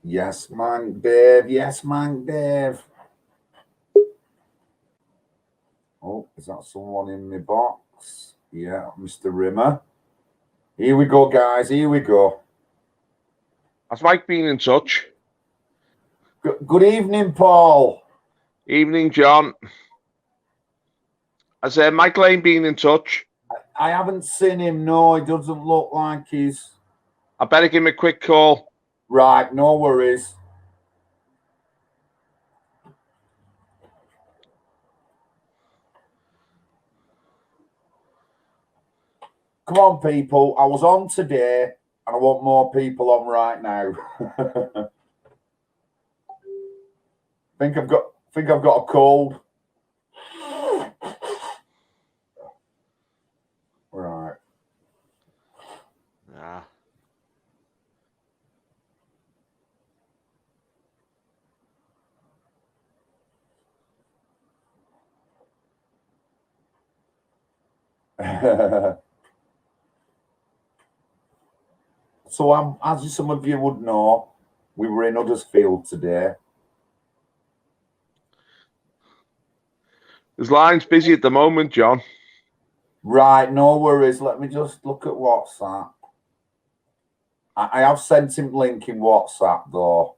Yes, man, Dave. Yes, man, Dave. Oh, is that someone in my box? Yeah, Mr. Rimmer. Here we go, guys. Here we go. Has Mike been in touch? Good evening, Paul. Evening, John. Has Mike Lane been in touch? I haven't seen him. No, he doesn't look like he's... I better give him a quick call. Right, no worries. Come on, people. I was on today, and I want more people on right now. think I've got a cold. Right. Ah. So, as some of you would know, we were in Huddersfield today. His line's busy at the moment, John. Right, no worries. Let me just look at WhatsApp. I have sent him link in WhatsApp, though.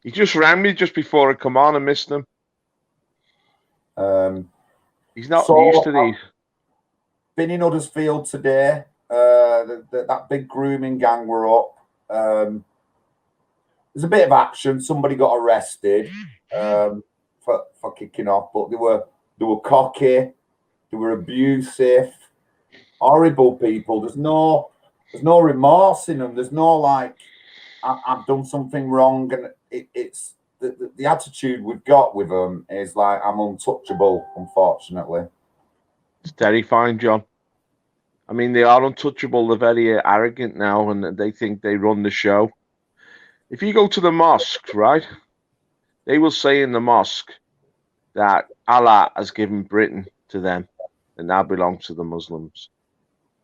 He just rang me just before I come on and missed him. He's not used to these. Been in Huddersfield today. That big grooming gang were up. There's a bit of action. Somebody got arrested for kicking off, but they were cocky. They were abusive, horrible people. There's no remorse in them. There's no like I've done something wrong, and it's the attitude we've got with them is like I'm untouchable. Unfortunately, it's terrifying, John. I mean, they are untouchable. They're very arrogant now, and they think they run the show. If you go to the mosque, right, they will say in the mosque that Allah has given Britain to them and now belongs to the Muslims.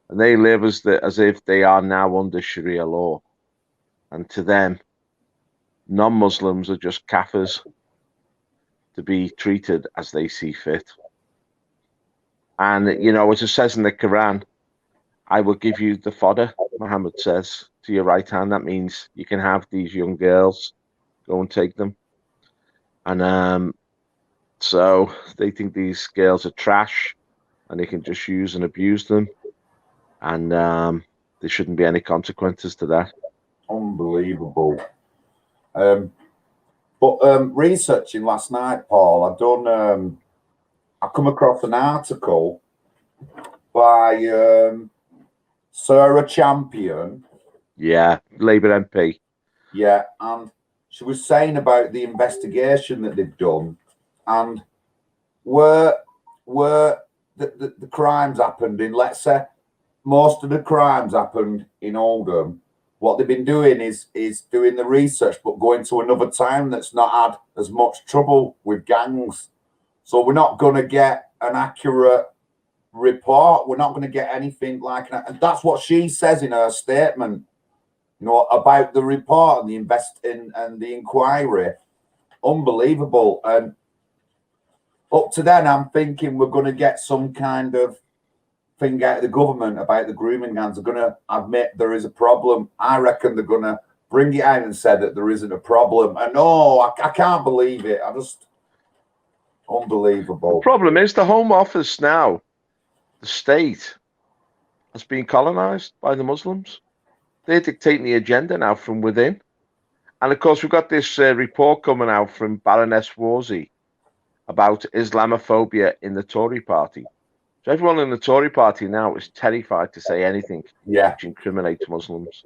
And they live as if they are now under Sharia law. And to them, non-Muslims are just kafirs to be treated as they see fit. And, you know, as it says in the Quran, I will give you the fodder, Muhammad says, to your right hand. That means you can have these young girls, go and take them. And so they think these girls are trash and they can just use and abuse them. And there shouldn't be any consequences to that. Unbelievable. But researching last night, Paul, I come across an article by Sarah Champion. Yeah, Labour MP. Yeah, and she was saying about the investigation that they've done, and where the crimes happened in, let's say, most of the crimes happened in Oldham. What they've been doing is doing the research, but going to another town that's not had as much trouble with gangs. So we're not going to get an accurate report. We're not going to get anything like that. And that's what she says in her statement, you know, about the report and the inquiry. Unbelievable. And up to then, I'm thinking we're going to get some kind of thing out of the government about the grooming gangs. They're going to admit there is a problem. I reckon they're going to bring it out and say that there isn't a problem. And I can't believe it. Unbelievable. The problem is the Home Office now, the state, has been colonized by the Muslims. They're dictating the agenda now from within. And of course, we've got this report coming out from Baroness Wolsey about Islamophobia in the Tory party. So everyone in the Tory party now is terrified to say anything which incriminates Muslims.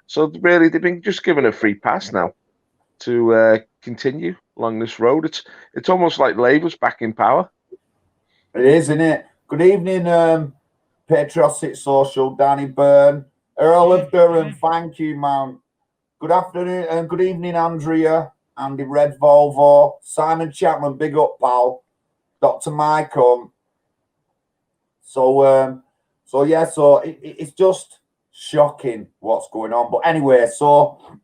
So really, they've been just given a free pass now to continue along this road. It's almost like Labour's back in power. It is, isn't it? Good evening, Patriotic Social, Danny Byrne, Earl of Durham. Thank you, man. Good afternoon and good evening, Andrea, Andy Red Volvo, Simon Chapman. Big up, pal. Dr. Mike. So it's just shocking what's going on. But anyway, so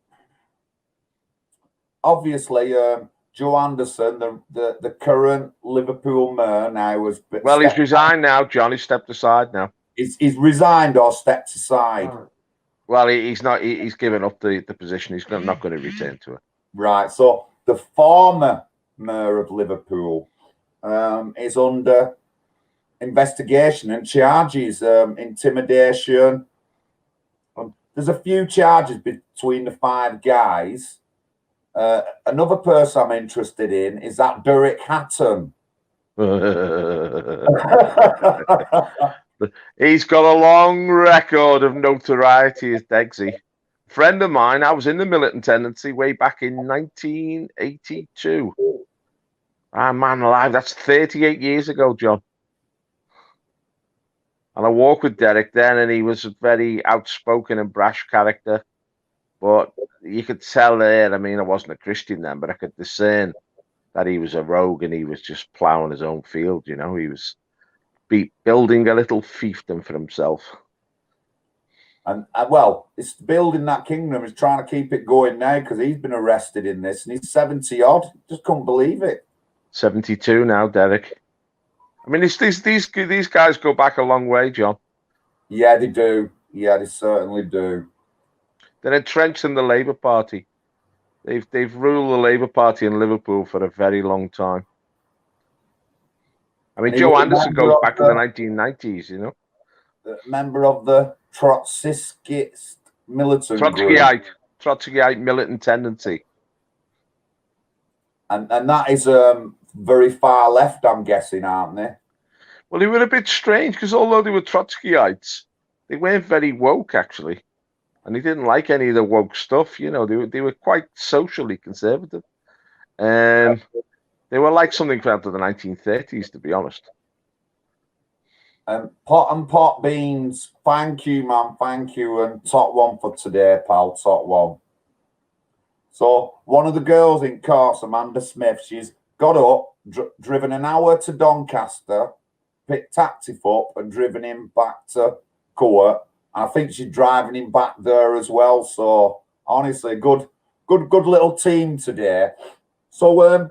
obviously, Joe Anderson, the current Liverpool mayor now, has Well, he's resigned now, John. He's stepped aside now. He's resigned or stepped aside. Well, he's not. He's given up the position. He's not going to return to it. Right. So the former mayor of Liverpool is under investigation and charges, intimidation. There's a few charges between the five guys. Another person I'm interested in is that Derek Hatton. He's got a long record of notoriety as Degsy. Friend of mine, I was in the militant tendency way back in 1982. Ah, man alive, that's 38 years ago, John. And I walked with Derek then, and he was a very outspoken and brash character. But you could tell there, I mean, I wasn't a Christian then, but I could discern that he was a rogue and he was just ploughing his own field, you know. He was building a little fiefdom for himself. And well, it's building that kingdom. He's trying to keep it going now because he's been arrested in this, and he's 70 odd. Just couldn't believe it. 72 now, Derek. I mean, these guys go back a long way, John. Yeah, they do. Yeah, they certainly do. They're entrenched in the Labour Party. They've ruled the Labour Party in Liverpool for a very long time. I mean, Joe Anderson goes back to the 1990s, you know. Member of the Trotskyist militant group. Trotskyite militant tendency. And that is very far left, I'm guessing, aren't they? Well, they were a bit strange because although they were Trotskyites, they weren't very woke, actually. And they didn't like any of the woke stuff, you know. They were quite socially conservative. They were like something from the 1930s, to be honest. Pot and pot beans, thank you, man, thank you. And top one for today, pal, top one. So one of the girls in course, Amanda Smith, she's got up, driven an hour to Doncaster, picked taxi up and driven him back to Court. I think she's driving him back there as well. So honestly, good little team today. So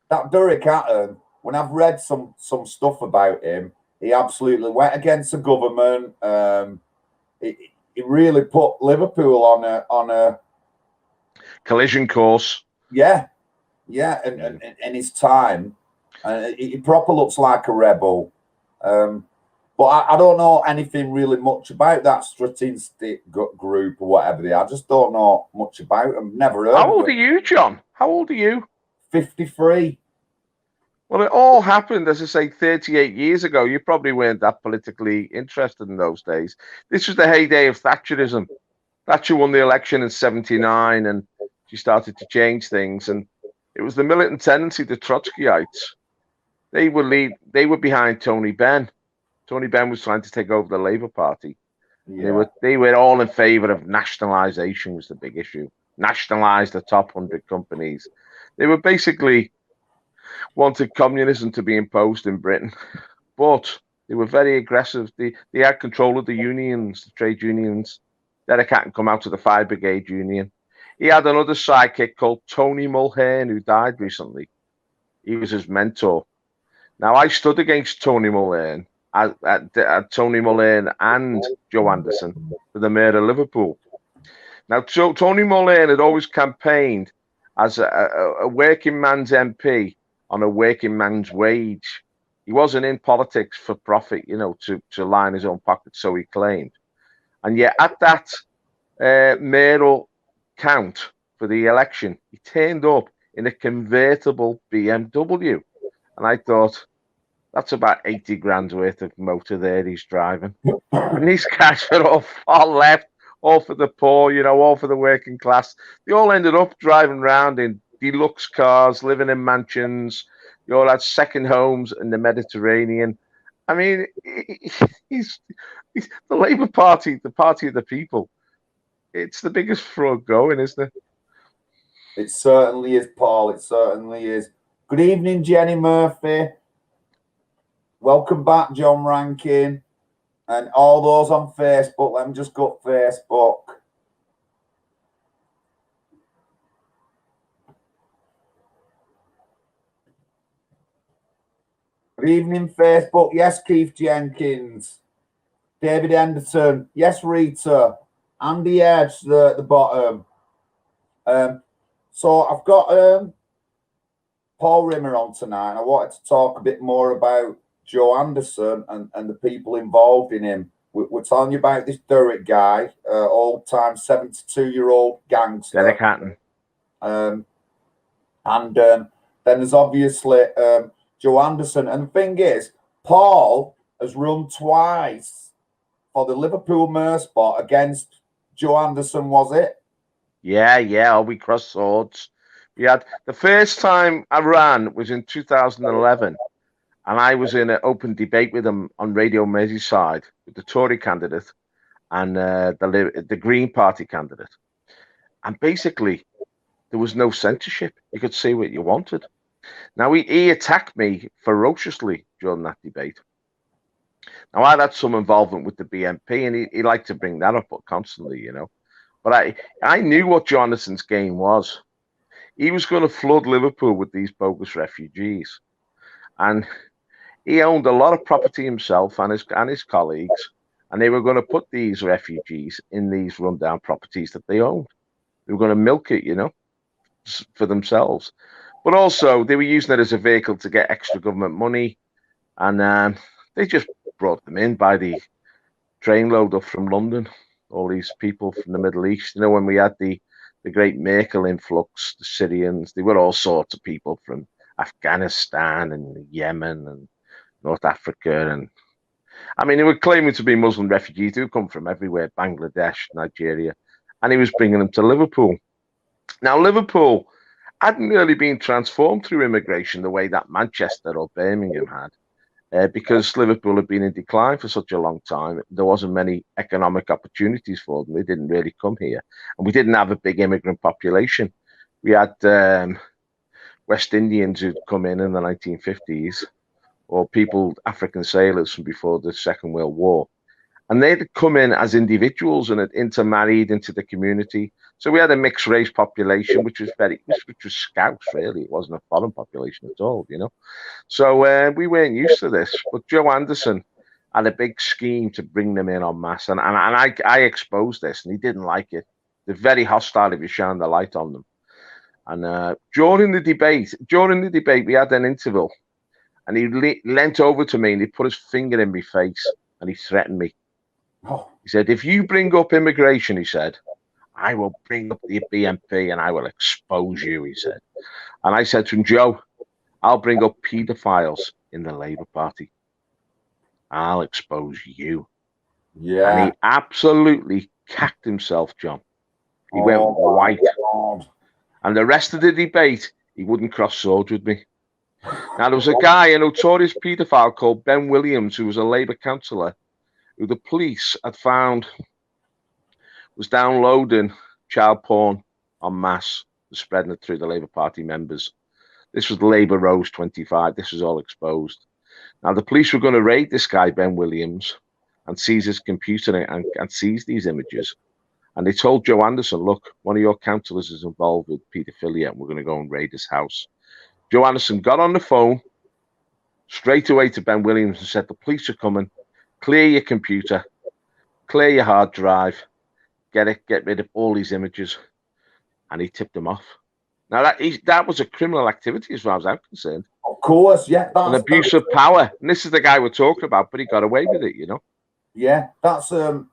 that Derek Hatton, when I've read some stuff about him, he absolutely went against the government. He really put Liverpool on a collision course. Yeah, and in his time, he proper looks like a rebel. But I don't know anything really much about that strategic group or whatever they are. I just don't know much about them. Never heard. How old are you, John? How old are you? 53. Well, it all happened, as I say, 38 years ago. You probably weren't that politically interested in those days. This was the heyday of Thatcherism. Thatcher won the election in 79 and she started to change things. And it was the militant tendency, the Trotskyites. They were behind Tony Benn. Tony Benn was trying to take over the Labour Party. Yeah. They were all in favour of nationalisation was the big issue. Nationalise the top 100 companies. They were basically wanted communism to be imposed in Britain, but they were very aggressive. They had control of the unions, the trade unions. Derek Hatton come out of the Fire Brigade Union. He had another sidekick called Tony Mulhern, who died recently. He was his mentor. Now, I stood against Tony Mulhern, Tony Mulhern and Joe Anderson for the mayor of Liverpool. Now, Tony Mulhern had always campaigned as a working man's MP on a working man's wage. He wasn't in politics for profit, you know, to line his own pockets, so he claimed. And yet at that mayoral count for the election, he turned up in a convertible BMW. And I thought, that's about 80 grand's worth of motor there he's driving. And these guys are all far left, all for the poor, you know, all for the working class. They all ended up driving around in deluxe cars, living in mansions. They all had second homes in the Mediterranean. I mean, he's the Labour Party, the party of the people. It's the biggest fraud going, isn't it? It certainly is, Paul. It certainly is. Good evening, Jenny Murphy. Welcome back, John Rankin. And all those on Facebook, let me just go Facebook. Good evening, Facebook. Yes, Keith Jenkins. David Henderson. Yes, Rita. Andy Edge, the bottom. So I've got Paul Rimmer on tonight. I wanted to talk a bit more about Joe Anderson and the people involved in him. We're telling you about this Durrick guy, old-time 72-year-old gangster. Derek Hatton. And then there's obviously Joe Anderson. And the thing is, Paul has run twice for the Liverpool mayor spot against Joe Anderson, was it? Yeah. We crossed swords. We had the first time I ran was in 2011, and I was in an open debate with him on Radio Merseyside with the Tory candidate and the Green Party candidate. And basically, there was no censorship. You could say what you wanted. Now, he attacked me ferociously during that debate. Now, I'd had some involvement with the BNP, and he liked to bring that up constantly, you know. But I knew what Joe Anderson's game was. He was going to flood Liverpool with these bogus refugees. And he owned a lot of property himself and his colleagues, and they were going to put these refugees in these rundown properties that they owned. They were going to milk it, you know, for themselves. But also, they were using it as a vehicle to get extra government money, and they just brought them in by the trainload up from London. All these people from the Middle East. You know, when we had the great Merkel influx, the Syrians, they were all sorts of people from Afghanistan and Yemen and North Africa. And I mean, they were claiming to be Muslim refugees who come from everywhere, Bangladesh, Nigeria. And he was bringing them to Liverpool. Now, Liverpool hadn't really been transformed through immigration the way that Manchester or Birmingham had. Because Liverpool had been in decline for such a long time, there wasn't many economic opportunities for them. They didn't really come here. And we didn't have a big immigrant population. We had West Indians who'd come in the 1950s, or African sailors from before the Second World War. And they'd come in as individuals and had intermarried into the community. So we had a mixed race population, which was Scouts, really. It wasn't a foreign population at all, you know. So we weren't used to this. But Joe Anderson had a big scheme to bring them in en masse. And I exposed this, and he didn't like it. They're very hostile if you shine the light on them. And during the debate, we had an interval, and he leant over to me and he put his finger in my face and he threatened me. Oh. He said, if you bring up immigration, he said, I will bring up the BNP and I will expose you, he said. And I said to him, Joe, I'll bring up paedophiles in the Labour Party. I'll expose you. Yeah. And he absolutely cacked himself, John. He went white. God. And the rest of the debate, he wouldn't cross swords with me. Now, there was a guy, a notorious paedophile called Ben Williams, who was a Labour councillor, who the police had found was downloading child porn en masse and spreading it through the Labour Party members. This was Labour Rose 25. This was all exposed. Now, the police were going to raid this guy, Ben Williams, and seize his computer and seize these images. And they told Joe Anderson, look, one of your councillors is involved with paedophilia, and we're going to go and raid his house. Joe Anderson got on the phone straight away to Ben Williams and said, the police are coming. Clear your computer, clear your hard drive, get rid of all these images. And he tipped them off. Now, that was a criminal activity as far as I'm concerned. Of course, yeah. An abuse of power. And this is the guy we're talking about, but he got away with it, you know. Yeah, that's and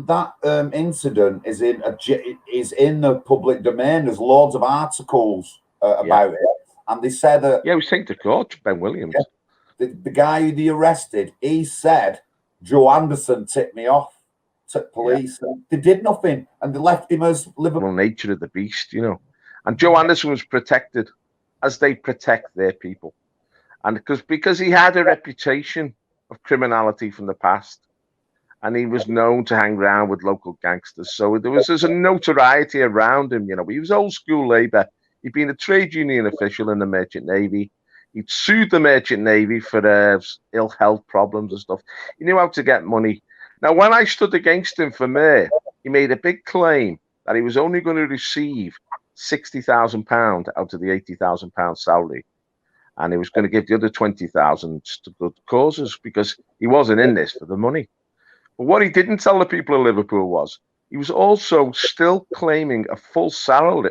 that incident is in the public domain. There's loads of articles about it, and they said that. Yeah, we sent to court, Ben Williams. Yeah, the guy who they arrested, he said Joe Anderson tipped me off to police. Yeah. And they did nothing, and they left him as Liverpool. Nature of the beast, you know. And Joe Anderson was protected, as they protect their people, and because he had a reputation of criminality from the past. And he was known to hang around with local gangsters. So there's a notoriety around him, you know. He was old school Labour. He'd been a trade union official in the Merchant Navy. He'd sued the Merchant Navy for ill health problems and stuff. He knew how to get money. Now, when I stood against him for mayor, he made a big claim that he was only going to receive £60,000 out of the £80,000 salary. and he was going to give the other 20,000 to good causes because he wasn't in this for the money. But what he didn't tell the people of Liverpool was he was also still claiming a full salary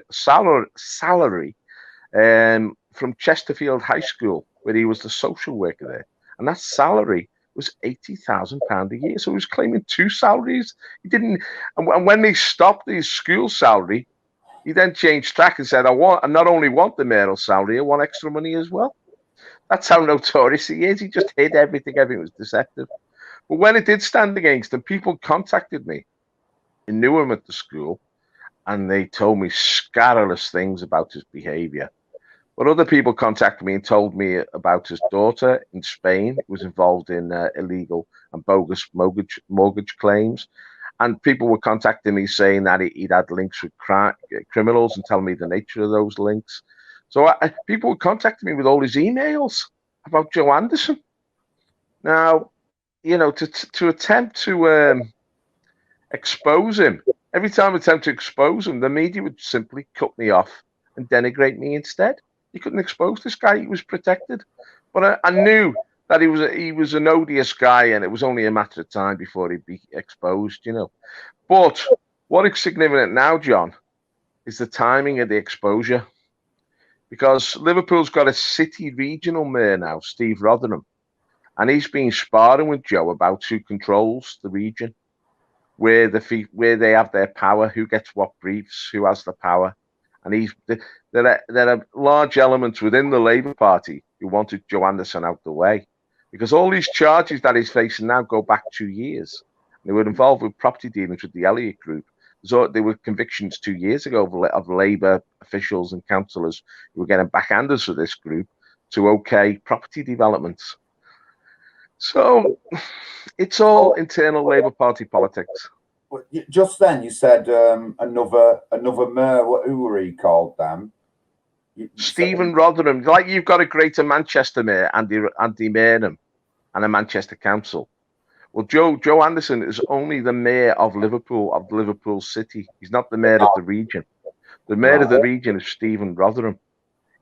from Chesterfield High School, where he was the social worker there, and that salary was £80,000 a year. So he was claiming two salaries. He didn't, and when they stopped his school salary, he then changed track and said, I not only want the mayoral salary, I want extra money as well. That's how notorious he is. He just hid everything. Everything was deceptive. But when it did stand against him, people contacted me and knew him at the school, and they told me scurrilous things about his behavior. But other people contacted me and told me about his daughter in Spain, who was involved in illegal and bogus mortgage claims. And people were contacting me saying that he'd had links with criminals and telling me the nature of those links. So people were contacting me with all his emails about Joe Anderson. Now, you know, to attempt to expose him, every time I attempt to expose him, the media would simply cut me off and denigrate me instead. You couldn't expose this guy; he was protected. But I knew that he was an odious guy, and it was only a matter of time before he'd be exposed, you know. But what is significant now, John, is the timing of the exposure, because Liverpool's got a city regional mayor now, Steve Rotherham, and he's been sparring with Joe about who controls the region, where they have their power, who gets what briefs, who has the power. And there are large elements within the Labour Party who wanted Joe Anderson out the way, because all these charges that he's facing now go back 2 years. They were involved with property dealings with the Elliott Group. So there were convictions 2 years ago of Labour officials and councillors who were getting backhanders for this group to okay property developments. So it's all internal Labour Party politics. Just then you said another mayor. Who were he called then? Stephen Rotherham. Like you've got a Greater Manchester mayor, Andy Mearnham, and a Manchester council. Well, Joe Anderson is only the mayor of Liverpool City. He's not the mayor of the region. The mayor of the region is Stephen Rotherham.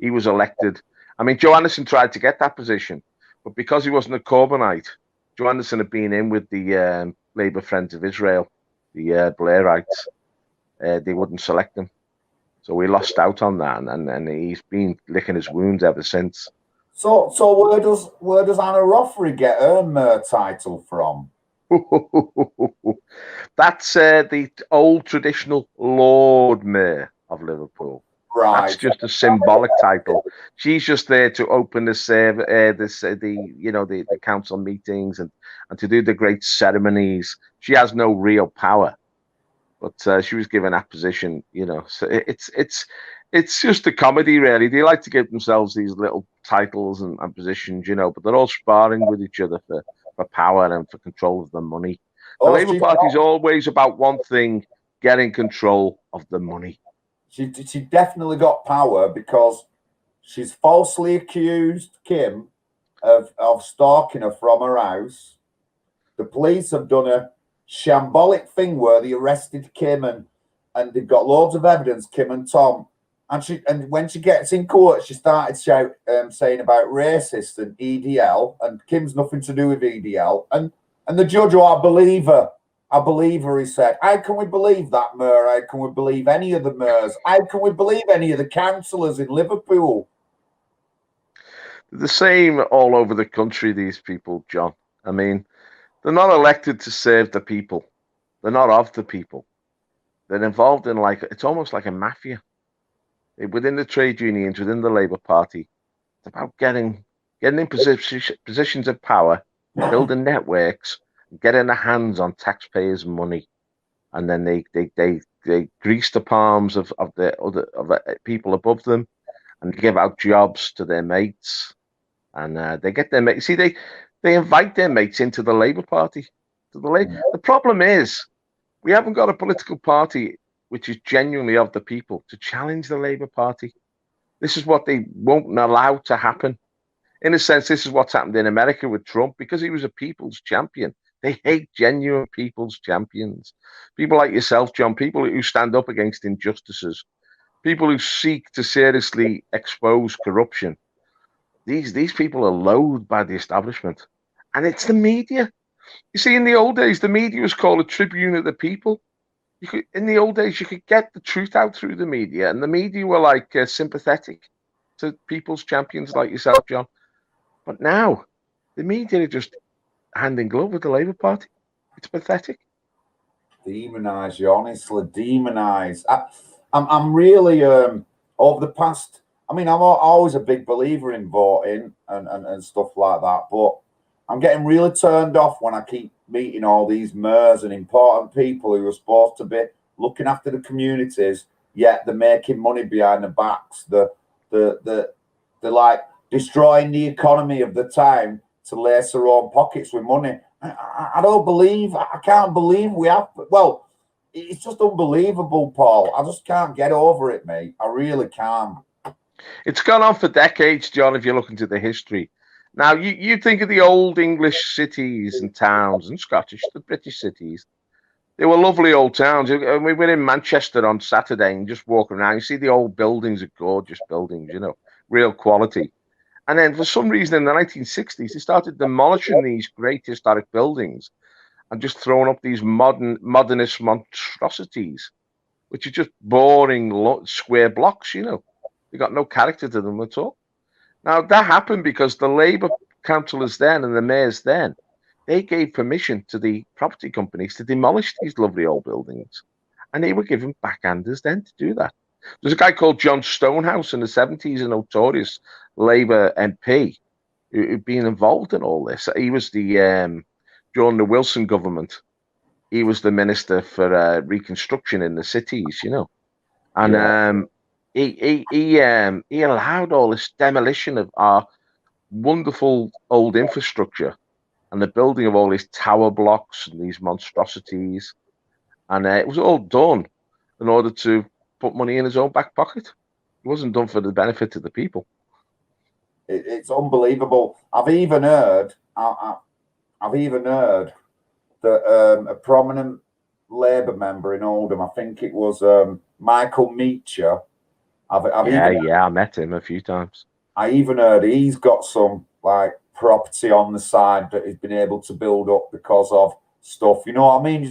He was elected. I mean, Joe Anderson tried to get that position, but because he wasn't a Corbynite, Joe Anderson had been in with the Labour Friends of Israel, the Blairites. They wouldn't select him. So we lost out on that, and he's been licking his wounds ever since. So where does Anna Rothery get her mayor title from? That's the old traditional Lord Mayor of Liverpool. Right. That's just a symbolic title. She's just there to open the council meetings and to do the great ceremonies. She has no real power, but she was given that position. You know, so it's just a comedy, really. They like to give themselves these little titles and positions, you know, but they're all sparring with each other for power and for control of the money. The Labour Party is always about one thing: getting control of the money. She definitely got power because she's falsely accused Kim of stalking her from her house. The police have done a shambolic thing where they arrested Kim and they've got loads of evidence, Kim and Tom. And when she gets in court, she started saying about racist and EDL, and Kim's nothing to do with EDL. And the judge, I believe her. I believe her, he said. How can we believe that mayor? How can we believe any of the mayors? How can we believe any of the councillors in Liverpool? The same all over the country, these people, John. I mean, they're not elected to serve the people. They're not of the people. They're involved in it's almost like a mafia. Within the trade unions, within the Labour Party, it's about getting in positions of power, building networks, getting their hands on taxpayers' money, and then they grease the palms of people above them, and give out jobs to their mates, and they get their mates. See, they invite their mates into the Labour Party. The problem is we haven't got a political party which is genuinely of the people to challenge the Labour Party. This is what they won't allow to happen. In a sense, this is what's happened in America with Trump, because he was a people's champion. They hate genuine people's champions. People like yourself, John, people who stand up against injustices, people who seek to seriously expose corruption. These people are loathed by the establishment, and it's the media. You see, in the old days, the media was called a tribune of the people. In the old days, you could get the truth out through the media, and the media were like sympathetic to people's champions like yourself, John. But now, the media are just hand in glove with the Labour Party. It's pathetic. Demonise you, honestly, demonise. I'm really over the past. I mean, I'm always a big believer in voting and stuff like that, but I'm getting really turned off when I keep meeting all these mayors and important people who are supposed to be looking after the communities, yet they're making money behind the backs. They're like destroying the economy of the time to lace their own pockets with money. I don't believe, I can't believe we have, well, it's just unbelievable, Paul. I just can't get over it, mate. I really can't. It's gone on for decades, John, if you look into the history. Now, you think of the old English cities and towns and Scottish, the British cities. They were lovely old towns. We were in Manchester on Saturday and just walking around. You see the old buildings are gorgeous buildings, real quality. And then for some reason in the 1960s, they started demolishing these great historic buildings and just throwing up these modernist monstrosities, which are just boring square blocks, They got no character to them at all. Now, that happened because the Labour councillors then and the mayors then, they gave permission to the property companies to demolish these lovely old buildings. And they were given backhanders then to do that. There's a guy called John Stonehouse in the 70s, a notorious Labour MP who'd been involved in all this. He was during the Wilson government, he was the minister for reconstruction in the cities, And he allowed all this demolition of our wonderful old infrastructure and the building of all these tower blocks and these monstrosities. And it was all done in order to put money in his own back pocket. It wasn't done for the benefit of the people. It's unbelievable. I've even heard that a prominent Labour member in Oldham, I think it was Michael Meacher. I met him a few times. I even heard he's got some like property on the side that he's been able to build up because of stuff. You know what I mean?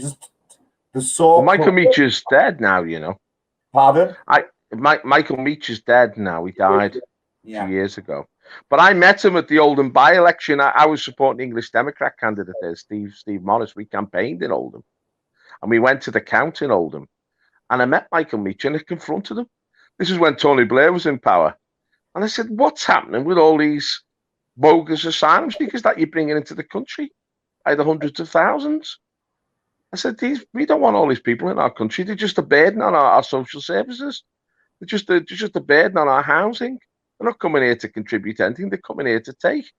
Michael Meacher's dead now, Pardon? Michael Meacher's dead now. He died a few years ago. But I met him at the Oldham by-election. I was supporting the English Democrat candidate there, Steve Morris. We campaigned in Oldham. And we went to the count in Oldham. And I met Michael Meacher and I confronted him. This is when Tony Blair was in power. And I said, what's happening with all these bogus asylum seekers that you're bringing into the country by the hundreds of thousands? I said, we don't want all these people in our country. They're just a burden on our social services. They're just a burden on our housing. They're not coming here to contribute anything. They're coming here to take.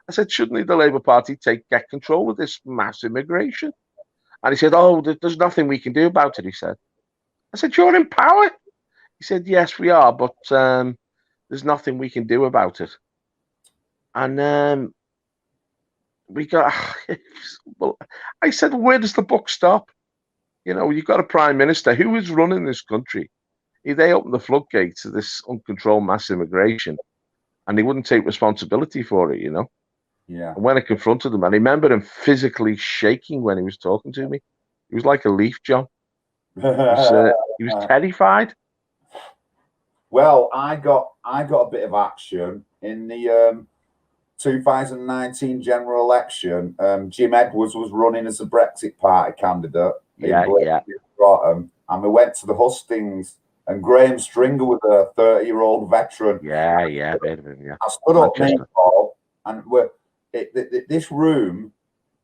I said, shouldn't the Labour Party get control of this mass immigration? And he said, oh, there's nothing we can do about it, he said. I said, you're in power? He said, yes, we are, but there's nothing we can do about it. And we got, I said, where does the buck stop? You've got a prime minister who is running this country. They opened the floodgates to this uncontrolled mass immigration and he wouldn't take responsibility for it, Yeah. And when I confronted him, I remember him physically shaking when he was talking to me. He was like a leaf, John. He was terrified. Well, I got a bit of action in the 2019 general election. Jim Edwards was running as a Brexit Party candidate. And we went to the hustings, and Graham Stringer was a 30-year-old veteran. Yeah. I stood up, Paul, and this room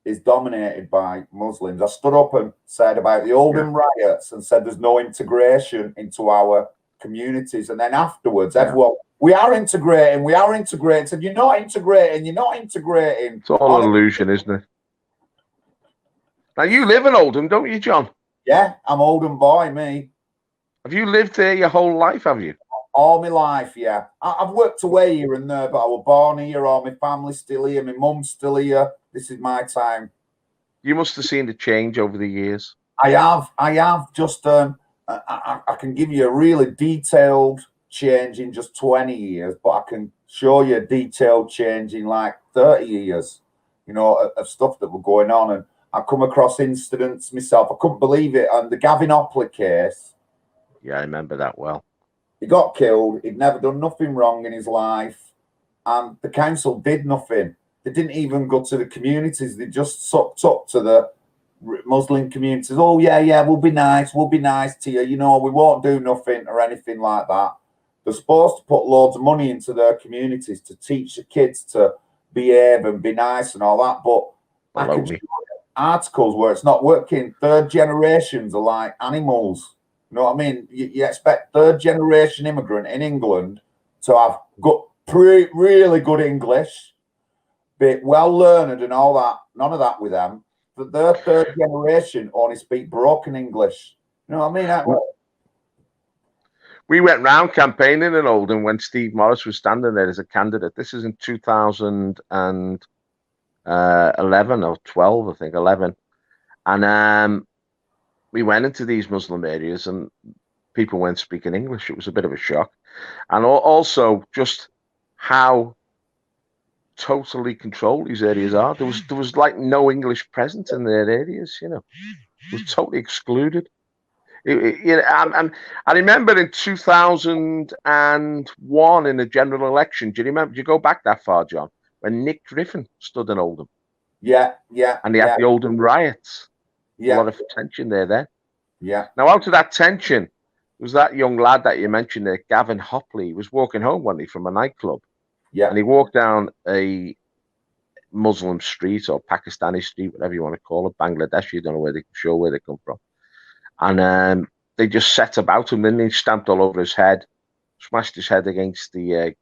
is dominated by Muslims. I stood up and said about the Oldham riots and said there's no integration into our communities. And then afterwards, everyone, we are integrating. Said, you're not integrating. It's all an illusion, isn't it? Now, you live in Oldham, don't you, John? Yeah, I'm Oldham boy, me. Have you lived there your whole life, have you? All my life, yeah. I've worked away here and there, but I was born here. All my family's still here. My mum's still here. This is my time. You must have seen the change over the years. I have. Just I can give you a really detailed change in just 20 years, but I can show you a detailed change in like 30 years, of stuff that were going on. And I come across incidents myself. I couldn't believe it. And the Gavin Hopley case. Yeah, I remember that well. He got killed. He'd never done nothing wrong in his life. And the council did nothing. They didn't even go to the communities. They just sucked up to the Muslim communities. Oh, yeah, we'll be nice to you. We won't do nothing or anything like that. They're supposed to put loads of money into their communities to teach the kids to behave and be nice and all that. But I can show articles where it's not working. Third generations are like animals. You know what I mean? You expect third generation immigrant in England to have really good English, be well learned and all that. None of that with them. But their third generation only speak broken English. You know what I mean? We went round campaigning in Oldham when Steve Morris was standing there as a candidate. This is in 2011 or 12, I think, 11. And we went into these Muslim areas and people weren't speaking English. It was a bit of a shock. And also just how totally controlled these areas are. There was like no English present in their areas, It was totally excluded. And I remember in 2001 in the general election. Do you remember? Do you go back that far, John? When Nick Griffin stood in Oldham. Yeah. And he had the Oldham riots. Yeah. A lot of tension there then. Yeah. Now, out of that tension was that young lad that you mentioned there, Gavin Hopley. He was walking home one day from a nightclub. Yeah. And he walked down a Muslim street or Pakistani street, whatever you want to call it, Bangladesh. You don't know where they come from. And they just set about him, and they stamped all over his head, smashed his head against the,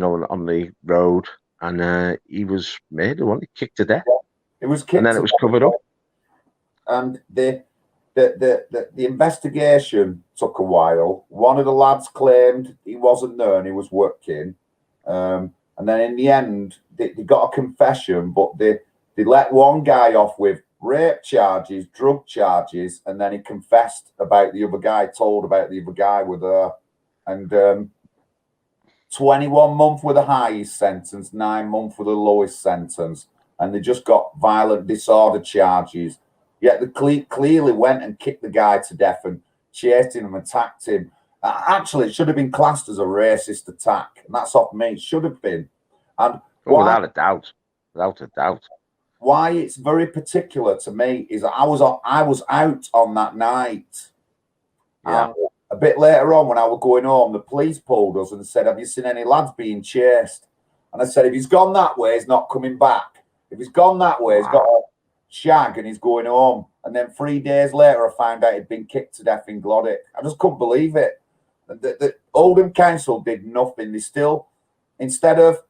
on the road, and he was murdered. Wasn't he? Kicked to death. It was kicked, and then it was covered up. And the investigation took a while. One of the lads claimed he wasn't there and he was working. And then in the end, they got a confession, but they let one guy off with rape charges, drug charges, and then he confessed about the other guy, told about the other guy with her. And 21 months were the highest sentence, 9 months were the lowest sentence. And they just got violent disorder charges. Yet they clearly went and kicked the guy to death and chased him and attacked him. Actually, it should have been classed as a racist attack. And that's off me. It should have been. And without a doubt. Without a doubt. Why it's very particular to me is I was out on that night. Yeah. And a bit later on when I was going home, the police pulled us and said, have you seen any lads being chased? And I said, if he's gone that way, he's not coming back. If he's gone that way, he's got a shag and he's going home. And then 3 days later, I found out he'd been kicked to death in Glodick. I just couldn't believe it. The Oldham Council did nothing. They still, instead of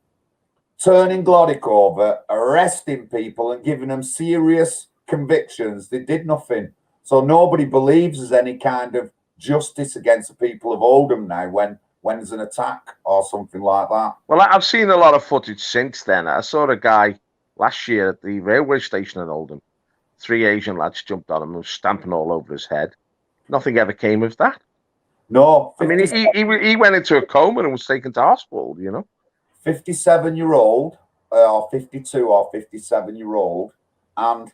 turning Glodick over, arresting people and giving them serious convictions, they did nothing. So nobody believes there's any kind of justice against the people of Oldham now when there's an attack or something like that. Well, I've seen a lot of footage since then. I saw a guy last year at the railway station in Oldham. 3 Asian lads jumped on him and was stamping all over his head. Nothing ever came of that. No. I mean, he went into a coma and was taken to hospital, 57-year-old, or 52 or 57-year-old. And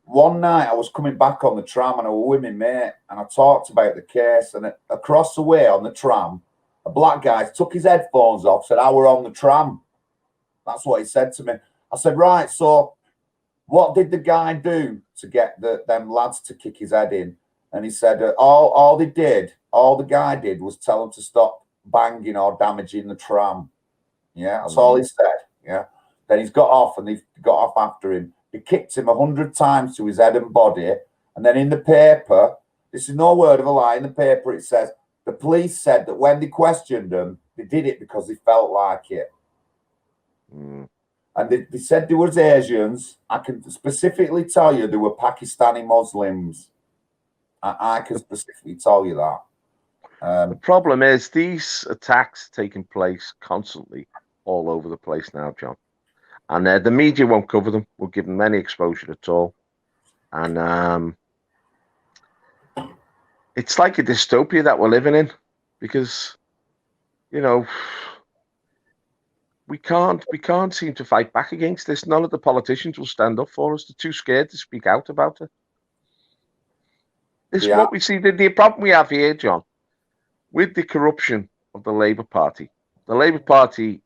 one night I was coming back on the tram and I was with my mate and I talked about the case. And across the way on the tram, a black guy took his headphones off, said, "I were on the tram." That's what he said to me. I said, right, so what did the guy do to get them lads to kick his head in? And he said, all the guy did was tell him to stop banging or damaging the tram. Yeah, that's all he said. Yeah. Then he's got off and they got off after him. They kicked him 100 times to his head and body. And then in the paper, this is no word of a lie, in the paper it says, the police said that when they questioned them, they did it because they felt like it. Mm. And they said there was Asians. I can specifically tell you there were Pakistani Muslims. I can specifically tell you that. The problem is these attacks taking place constantly all over the place now, John. And the media won't cover them, won't give them any exposure at all. And it's like a dystopia that we're living in because, we can't seem to fight back against this. None of the politicians will stand up for us. They're too scared to speak out about it. This is what we see. The problem we have here, John, with the corruption of the Labour Party. The Labour Party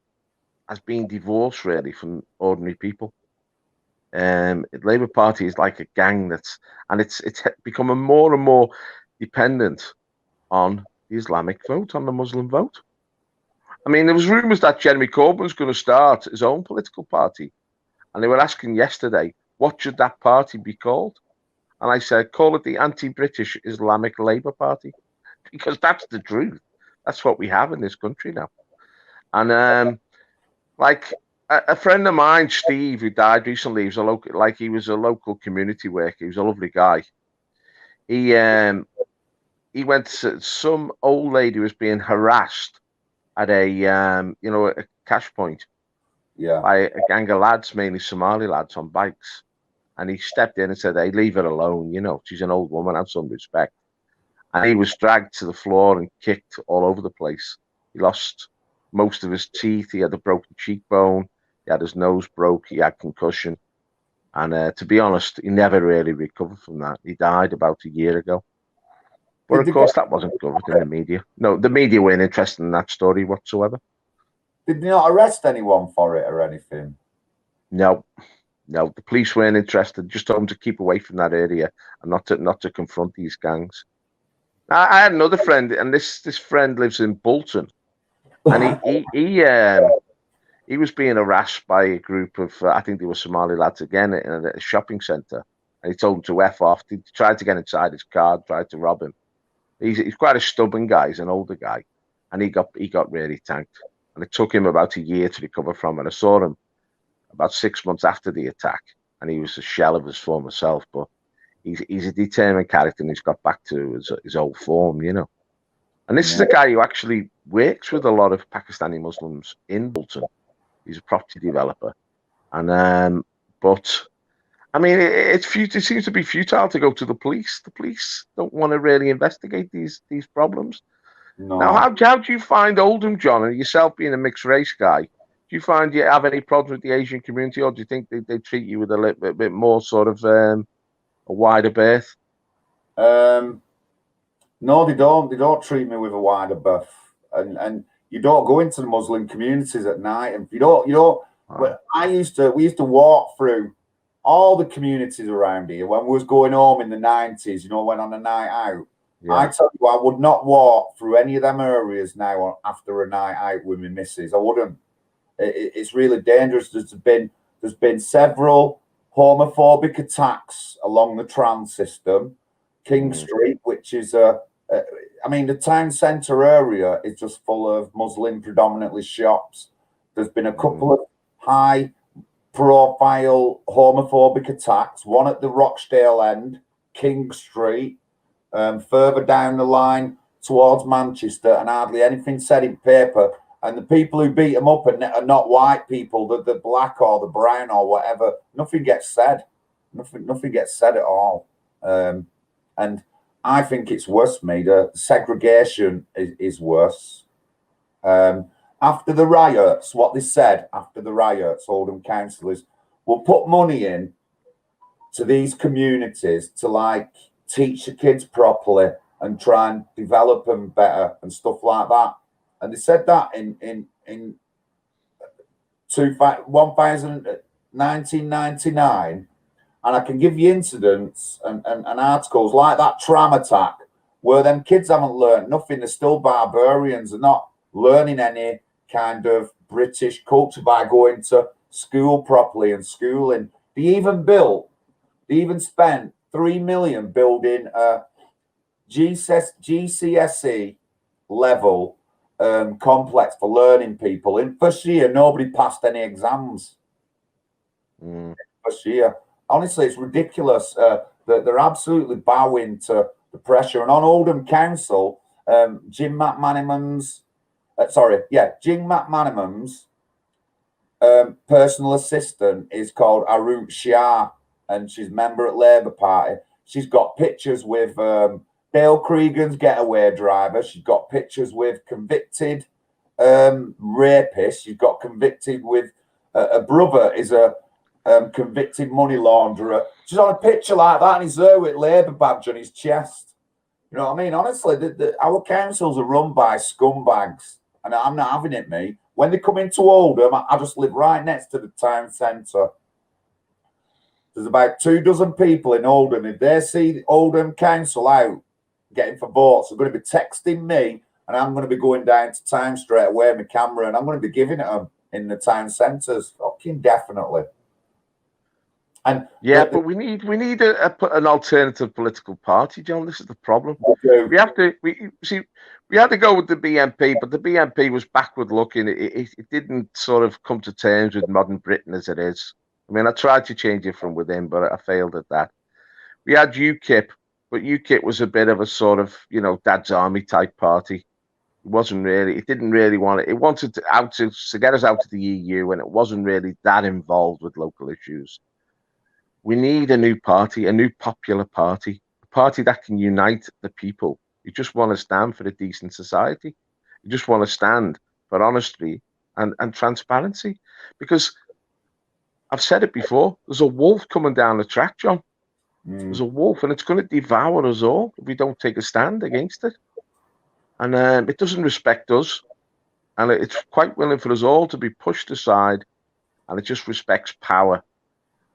has been divorced really from ordinary people. The Labour Party is like a gang it's becoming more and more dependent on the Islamic vote, on the Muslim vote. I mean, there was rumours that Jeremy Corbyn's going to start his own political party, and they were asking yesterday, what should that party be called? And I said, call it the Anti-British Islamic Labour Party, because that's the truth. That's what we have in this country now. And like a friend of mine, Steve, who died recently, he was a local community worker. He was a lovely guy. He went to some old lady who was being harassed at a cash point by a gang of lads, mainly Somali lads on bikes. And he stepped in and said, hey, leave her alone. She's an old woman, have some respect. And he was dragged to the floor and kicked all over the place. He lost most of his teeth. He had a broken cheekbone. He had his nose broke. He had concussion. And to be honest, he never really recovered from that. He died about a year ago. But of course, that wasn't covered in the media. No, the media weren't interested in that story whatsoever. Did they not arrest anyone for it or anything? No, the police weren't interested. Just told them to keep away from that area and not to confront these gangs. I had another friend, and this friend lives in Bolton, and he was being harassed by a group of I think they were Somali lads again in a shopping centre, and he told them to F off. They tried to get inside his car, tried to rob him. He's quite a stubborn guy. He's an older guy, and he got really tanked. And it took him about a year to recover from it. I saw him about 6 months after the attack, and he was a shell of his former self. But he's a determined character, and he's got back to his old form, And this is a guy who actually works with a lot of Pakistani Muslims in Bolton. He's a property developer, and but. I mean, it seems to be futile to go to the police. The police don't want to really investigate these problems. No. Now, how do you find Oldham, John, and yourself being a mixed race guy? Do you find you have any problems with the Asian community, or do you think they treat you with a little bit more sort of a wider berth? No, they don't. They don't treat me with a wider berth, and you don't go into the Muslim communities at night, and you don't. But we used to walk through all the communities around here when we was going home in the 90s, went on a night out. Yeah. I tell you, I would not walk through any of them areas now after a night out with my missus. I wouldn't. It's really dangerous. There's been several homophobic attacks along the tram system. King Street, which is the town centre area is just full of Muslim predominantly shops. There's been a couple of high profile homophobic attacks, one at the Rochdale end, King Street, further down the line towards Manchester, and hardly anything said in paper. And the people who beat them up are not white people, the black or the brown or whatever. Nothing gets said. Nothing gets said at all. And I think it's worse, mate. The segregation is worse. After the riots, what they said after the riots, Oldham councillors will put money in to these communities to teach the kids properly and try and develop them better and stuff like that. And they said that in 1999, and I can give you incidents and articles like that tram attack where them kids haven't learned nothing. They're still barbarians. They're not learning any kind of British culture by going to school properly and schooling. They even spent 3 million building a GCSE level complex for learning people. In first year, nobody passed any exams. First year. Honestly, it's ridiculous. They're absolutely bowing to the pressure. And on Oldham Council, Jim McManaman's personal assistant is called Arut Shah, and she's a member at Labour Party. She's got pictures with Dale Cregan's getaway driver. She's got pictures with convicted rapist. You've got convicted with a brother is a convicted money launderer. Just on a picture like that, and he's there with Labour badge on his chest. You know what I mean? Honestly, our councils are run by scumbags, and I'm not having it, me. When they come into Oldham, I just live right next to the town centre. There's about 24 people in Oldham. If they see Oldham Council out getting for votes, they're going to be texting me, and I'm going to be going down to town straight away with my camera, and I'm going to be giving it them in the town centres. Fucking definitely. And yeah, but we need an alternative political party, John. This is the problem. We had to go with the BNP, but the BNP was backward looking. It didn't sort of come to terms with modern Britain as it is. I mean, I tried to change it from within, but I failed at that. We had UKIP, but UKIP was a bit of a sort of, Dad's Army type party. It didn't really want it. It wanted to get us out of the EU, and it wasn't really that involved with local issues. We need a new party, a new popular party, a party that can unite the people. You just want to stand for a decent society. You just want to stand for honesty and transparency. Because I've said it before, there's a wolf coming down the track, John. There's a wolf, and it's going to devour us all if we don't take a stand against it. And it doesn't respect us. And it's quite willing for us all to be pushed aside. And it just respects power.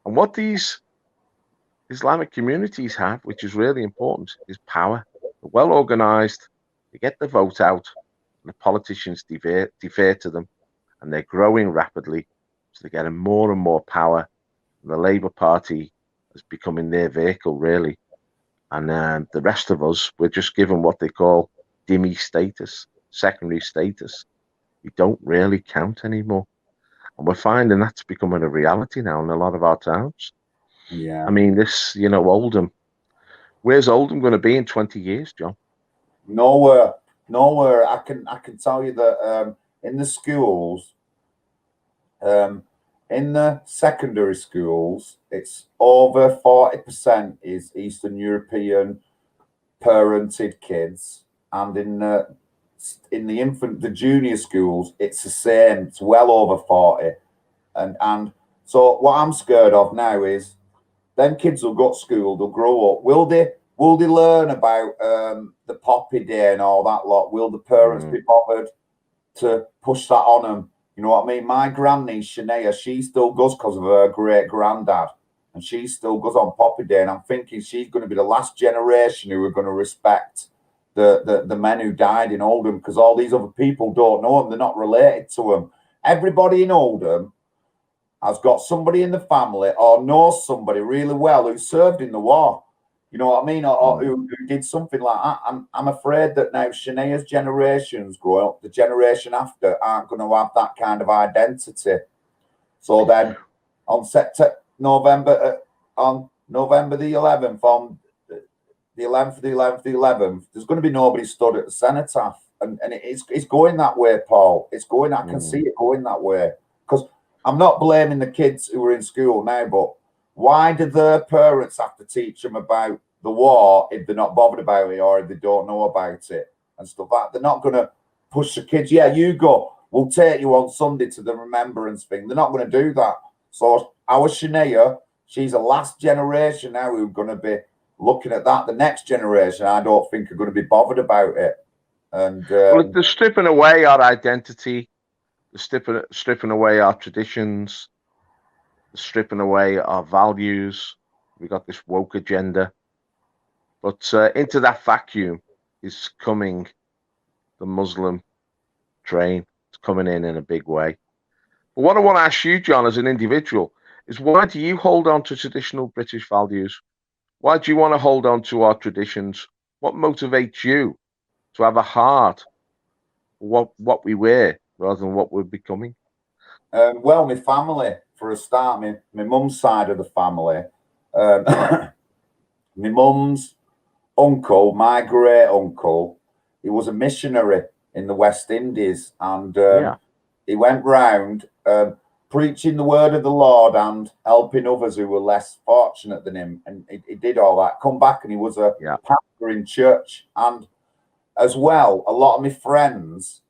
And what these Islamic communities have, which is really important, is power. They're well organized, they get the vote out, and the politicians defer to them, and they're growing rapidly, so they're getting more and more power. And the Labour Party is becoming their vehicle, really. And the rest of us, we're just given what they call dhimmi status, secondary status. We don't really count anymore. And we're finding that's becoming a reality now in a lot of our towns. Yeah. I mean, Oldham. Where's Oldham going to be in 20 years, John? Nowhere. I can tell you that in the schools, in the secondary schools, it's over 40% is Eastern European parented kids, and in the junior schools, it's the same. It's well over 40, and so what I'm scared of now is them kids will go to school, they'll grow up. Will they learn about the Poppy Day and all that lot? Will the parents be bothered to push that on them? You know what I mean? My grandniece Shania, she still goes because of her great granddad, and she still goes on Poppy Day. And I'm thinking she's going to be the last generation who are going to respect the men who died in Oldham, because all these other people don't know them. They're not related to them. Everybody in Oldham has got somebody in the family or knows somebody really well who served in the war. You know what I mean? Or who did something like that. I'm afraid that now Shania's generations growing up, the generation after, aren't going to have that kind of identity. So then on November the 11th, on the 11th, there's going to be nobody stood at the cenotaph. And it's going that way, Paul. It's going, I can see it going that way. Because I'm not blaming the kids who are in school now, but why do their parents have to teach them about the war if they're not bothered about it or if they don't know about it and stuff like that? They're not going to push the kids. Yeah, you go. We'll take you on Sunday to the remembrance thing. They're not going to do that. So our Shania, she's the last generation now who's going to be looking at that. The next generation, I don't think, are going to be bothered about it. And well, they're stripping away our identity. They're stripping away our traditions, stripping away our values. We got this woke agenda. But into that vacuum is coming the Muslim train. It's coming in a big way. But what I want to ask you, John, as an individual, is why do you hold on to traditional British values? Why do you want to hold on to our traditions? What motivates you to have a heart for what we wear rather than what we're becoming? Well, my family, for a start, my mum's side of the family, my mum's uncle, my great uncle, he was a missionary in the West Indies, and he went round preaching the word of the Lord and helping others who were less fortunate than him. And he did all that. Come back, and he was a pastor in church. And as well, a lot of my friends,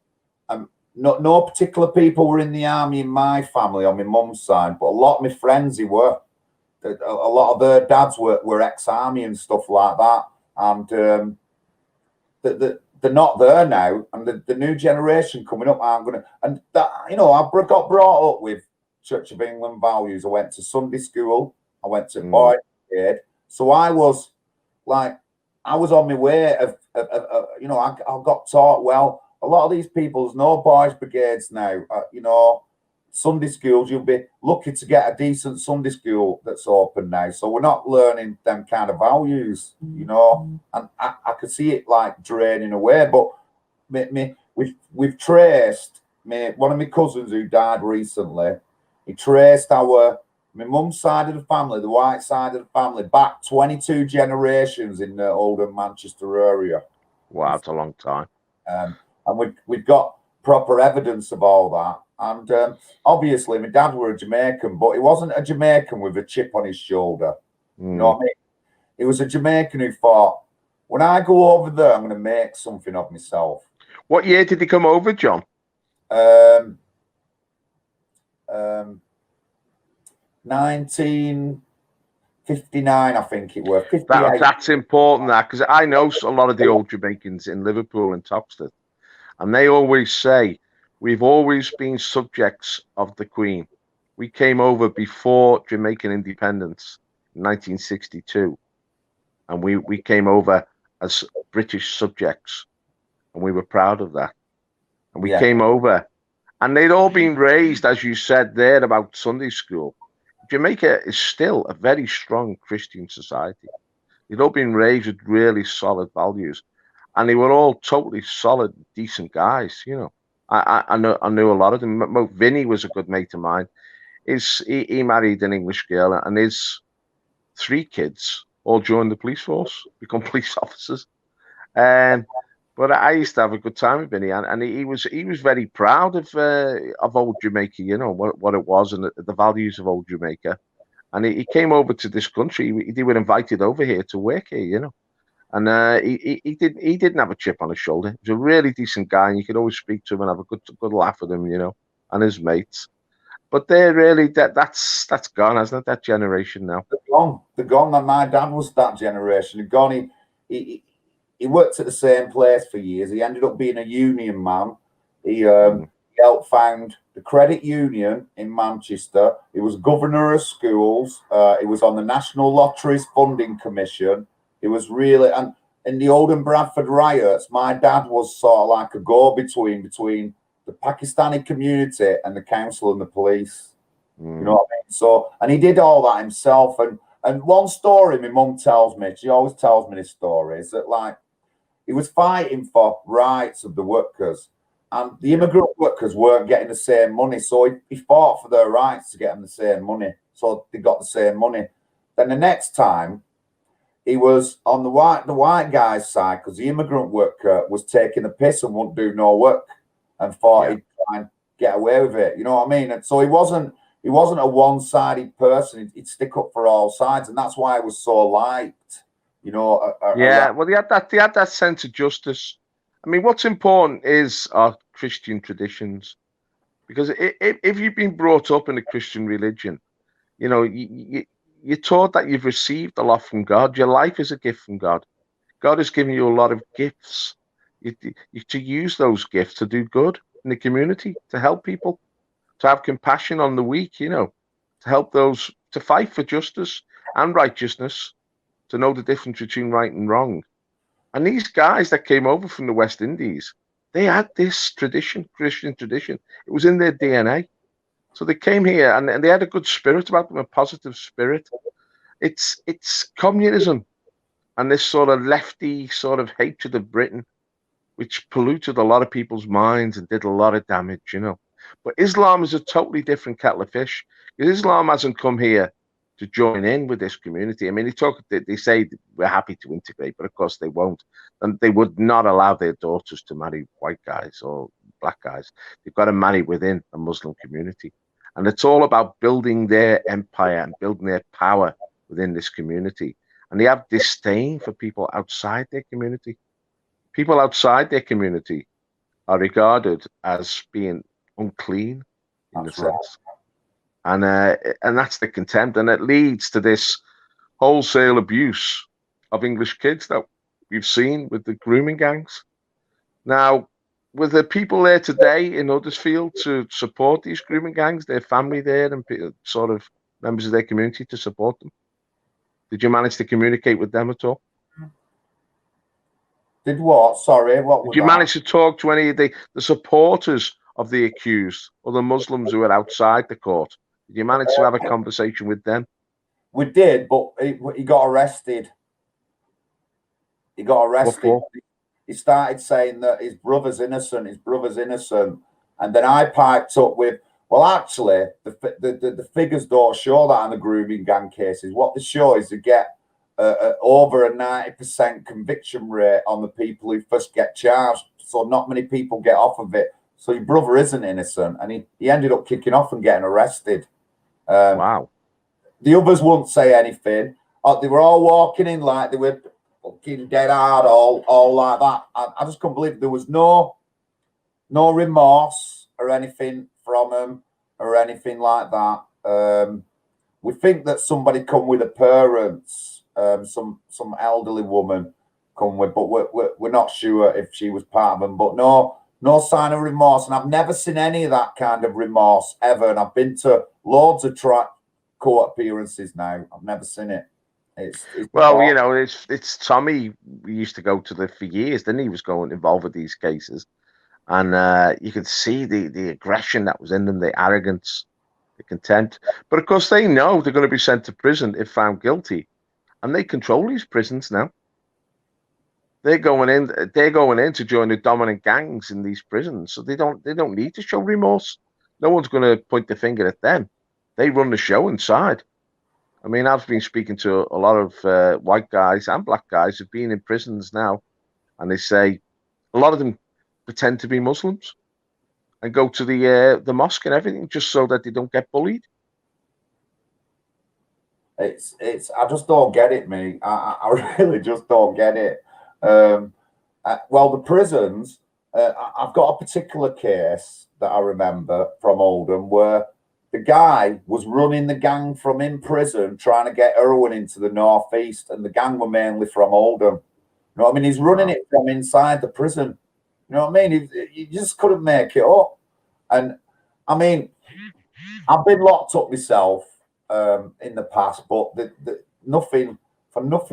no particular people were in the army in my family on my mum's side, but a lot of my friends who were. A lot of their dads were ex-army and stuff like that, and they're not there now. And the new generation coming up aren't going to. And that, I got brought up with Church of England values. I went to Sunday school. I went to boy brigade. So I was on my way of I got taught well. A lot of these people, there's no boys brigades now. Sunday schools, you'll be lucky to get a decent Sunday school that's open now. So we're not learning them kind of values, and I could see it like draining away. But we've traced one of my cousins who died recently. He traced my mum's side of the family, the white side of the family, back 22 generations in the Oldham, Manchester area. Wow, it's a long time. And we've got proper evidence of all that. And obviously, my dad were a Jamaican, but he wasn't a Jamaican with a chip on his shoulder. You know what I mean? He was a Jamaican who thought, when I go over there, I'm going to make something of myself. What year did he come over, John? 1959, I think it was. That's important, because I know a lot of the old Jamaicans in Liverpool and Toxteth, and they always say, we've always been subjects of the Queen. We came over before Jamaican independence in 1962, and we came over as British subjects, and we were proud of that. And we came over, and they'd all been raised, as you said there about Sunday school. Jamaica is still a very strong Christian society. They'd all been raised with really solid values, and they were all totally solid, decent guys, I knew a lot of them. Vinny was a good mate of mine. He married an English girl, and his 3 kids all joined the police force, become police officers. But I used to have a good time with Vinny, and he was very proud of old Jamaica, what it was and the values of old Jamaica. And he came over to this country. They were invited over here to work here, And he didn't have a chip on his shoulder. He was a really decent guy, and you could always speak to him and have a good laugh with him, and his mates. But they're really that's gone, hasn't it? That generation now. They're gone. And my dad was that generation. They're gone. He worked at the same place for years. He ended up being a union man. He helped found the credit union in Manchester. He was governor of schools. He was on the National Lotteries Funding Commission. It was really, and in the Oldham Bradford riots, my dad was sort of like a go-between between the Pakistani community and the council and the police. You know what I mean? So, and he did all that himself. And one story my mum tells me, she always tells me this story, is that he was fighting for rights of the workers, and the immigrant workers weren't getting the same money. So he fought for their rights to get them the same money. So they got the same money. Then the next time, he was on the white guy's side because the immigrant worker was taking the piss and wouldn't do no work, and thought he'd try and get away with it. You know what I mean? And so he wasn't a one-sided person. He'd stick up for all sides, and that's why he was so liked. Well, he had that sense of justice. I mean, what's important is our Christian traditions, because if you've been brought up in a Christian religion, you're taught that you've received a lot from God. Your life is a gift from God. God has given you a lot of gifts. You to use those gifts to do good in the community, to help people, to have compassion on the weak, to help those, to fight for justice and righteousness, to know the difference between right and wrong. And these guys that came over from the West Indies, they had this tradition, Christian tradition. It was in their DNA. So they came here and they had a good spirit about them, a positive spirit. It's communism and this sort of lefty sort of hatred of Britain, which polluted a lot of people's minds and did a lot of damage, But Islam is a totally different kettle of fish. Islam hasn't come here to join in with this community. I mean, they say we're happy to integrate, but of course they won't. And they would not allow their daughters to marry white guys or black guys. They've got to marry within a Muslim community. And it's all about building their empire and building their power within this community. And they have disdain for people outside their community. People outside their community are regarded as being unclean in That's a right. sense, and that's the contempt, and it leads to this wholesale abuse of English kids that we've seen with the grooming gangs. Now, were there people there today in Huddersfield to support these grooming gangs, their family there, and sort of members of their community to support them? Did you manage to communicate with them at all? Did what? Sorry, what Did was you that? manage to talk to any of the supporters of the accused or the Muslims who are outside the court? Did you manage to have a conversation with them? We did, but he got arrested. He got What arrested. for? He started saying that his brother's innocent. His brother's innocent, and then I piped up with, "Well, actually, the figures don't show that on the grooming gang cases. What they show is they get over a 90% conviction rate on the people who first get charged. So not many people get off of it. So your brother isn't innocent, and he ended up kicking off and getting arrested. Wow. The others wouldn't say anything. They were all walking in like they were fucking dead hard, all like that. I just couldn't believe there was no remorse or anything from them or anything like that. We think that somebody come with the parents, some elderly woman come with, but we're not sure if she was part of them. But no sign of remorse, and I've never seen any of that kind of remorse ever. And I've been to loads of court appearances now. I've never seen it. Well, you know, it's Tommy. We used to go to for years. Then he was going involved with these cases, and you could see the aggression that was in them, the arrogance, the contempt. But of course, they know they're going to be sent to prison if found guilty, and they control these prisons now. They're going in. They're going in to join the dominant gangs in these prisons, so they don't need to show remorse. No one's going to point the finger at them. They run the show inside. I mean, I've been speaking to a lot of white guys and black guys who've been in prisons now, and they say a lot of them pretend to be Muslims and go to the mosque and everything just so that they don't get bullied. It's I just don't get it, me. I really just don't get it. Well, the prisons. I've got a particular case that I remember from Oldham where the guy was running the gang from in prison, trying to get heroin into the northeast, and the gang were mainly from Oldham. You know what I mean? He's running it from inside the prison. You know what I mean? He just couldn't make it up. And I mean, I've been locked up myself in the past, but nothing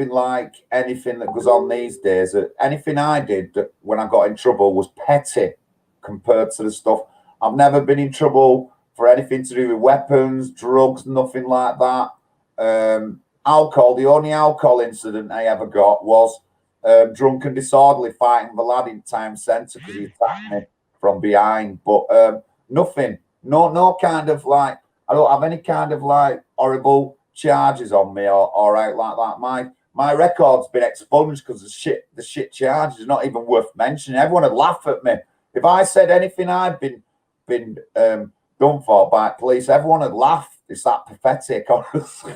like anything that goes on these days. Anything I did when I got in trouble was petty compared to the stuff. I've never been in trouble for anything to do with weapons, drugs, nothing like that. Alcohol, the only alcohol incident I ever got was drunk and disorderly fighting the lad in town centre because he attacked me from behind. But nothing, no kind of like, I don't have any kind of like horrible charges on me or out like that. My record's been expunged because the shit charges are not even worth mentioning. Everyone would laugh at me if I said anything I'd been done for by police. Everyone would laugh. It's that pathetic, honestly.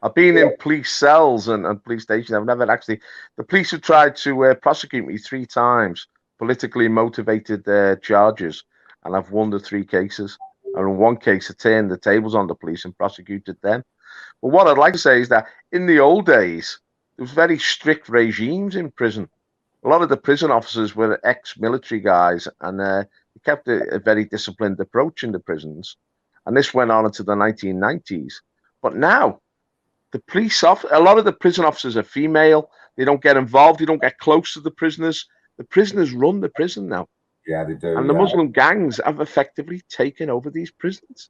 I've been in police cells and police stations. I've never actually. The police have tried to prosecute me 3 times, politically motivated charges, and I've won the 3 cases. And in one case, I turned the tables on the police and prosecuted them. But what I'd like to say is that in the old days, there was very strict regimes in prison. A lot of the prison officers were ex-military guys, and they kept a very disciplined approach in the prisons. And this went on into the 1990s. But now, a lot of the prison officers are female. They don't get involved. They don't get close to the prisoners. The prisoners run the prison now. Yeah, they do. And the Muslim gangs have effectively taken over these prisons.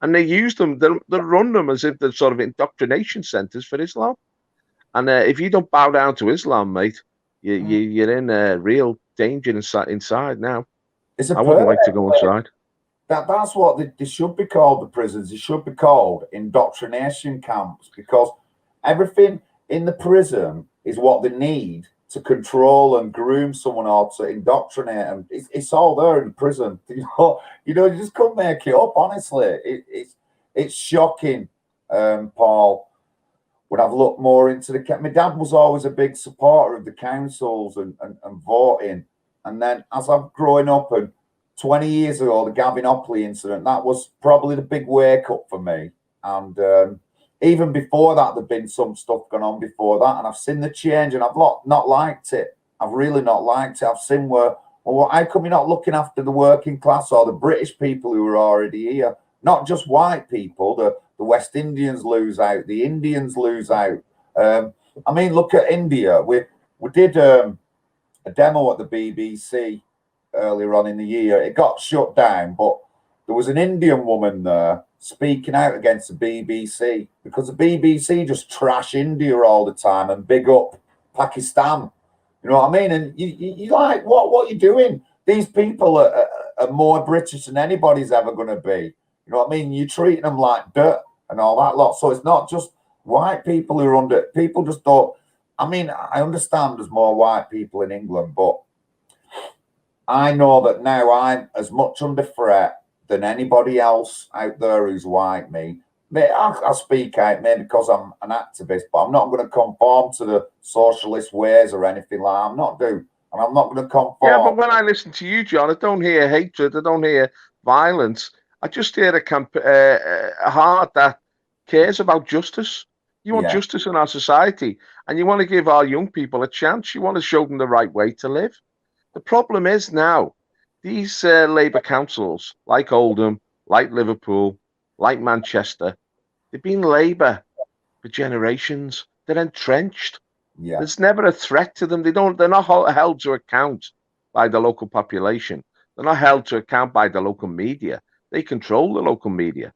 And they use them, they run them as if they're sort of indoctrination centers for Islam. And if you don't bow down to Islam, mate, you're in real danger inside now. I wouldn't like to go inside. That's what they should be called, the prisons. They should be called indoctrination camps, because everything in the prison is what they need to control and groom someone or to indoctrinate them. It's all there in the prison. You just couldn't make it up, honestly. It's shocking, Paul. When I've looked more into my dad was always a big supporter of the councils and voting. And then as I'm growing up, and 20 years ago, the Gavin Opley incident, that was probably the big wake up for me. And even before that, there'd been some stuff going on before that, and I've seen the change, and I've not liked it. I've really not liked it. I've seen where, well, how come you're not looking after the working class or the British people who are already here? Not just white people. The West Indians lose out. The Indians lose out. I mean, look at India. We did a demo at the BBC earlier on in the year. It got shut down, but there was an Indian woman there speaking out against the BBC because the BBC just trash India all the time and big up Pakistan. You know what I mean? And you like, what are you doing? These people are more British than anybody's ever going to be. You know what I mean? You're treating them like dirt and all that lot. So it's not just white people who are under. People just don't. I mean, I understand there's more white people in England, but I know that now I'm as much under threat than anybody else out there who's white. Me, I speak out maybe because I'm an activist, but I'm not going to conform to the socialist ways or anything like that. I'm not doing, and I'm not going to conform. Yeah, but when I listen to you, John, I don't hear hatred. I don't hear violence. I just hear a heart that cares about justice. You want justice in our society, and you want to give our young people a chance. You want to show them the right way to live. The problem is now, these Labour councils, like Oldham, like Liverpool, like Manchester, they've been Labour for generations. They're entrenched. Yeah. There's never a threat to them. They're not held to account by the local population. They're not held to account by the local media. They control the local media.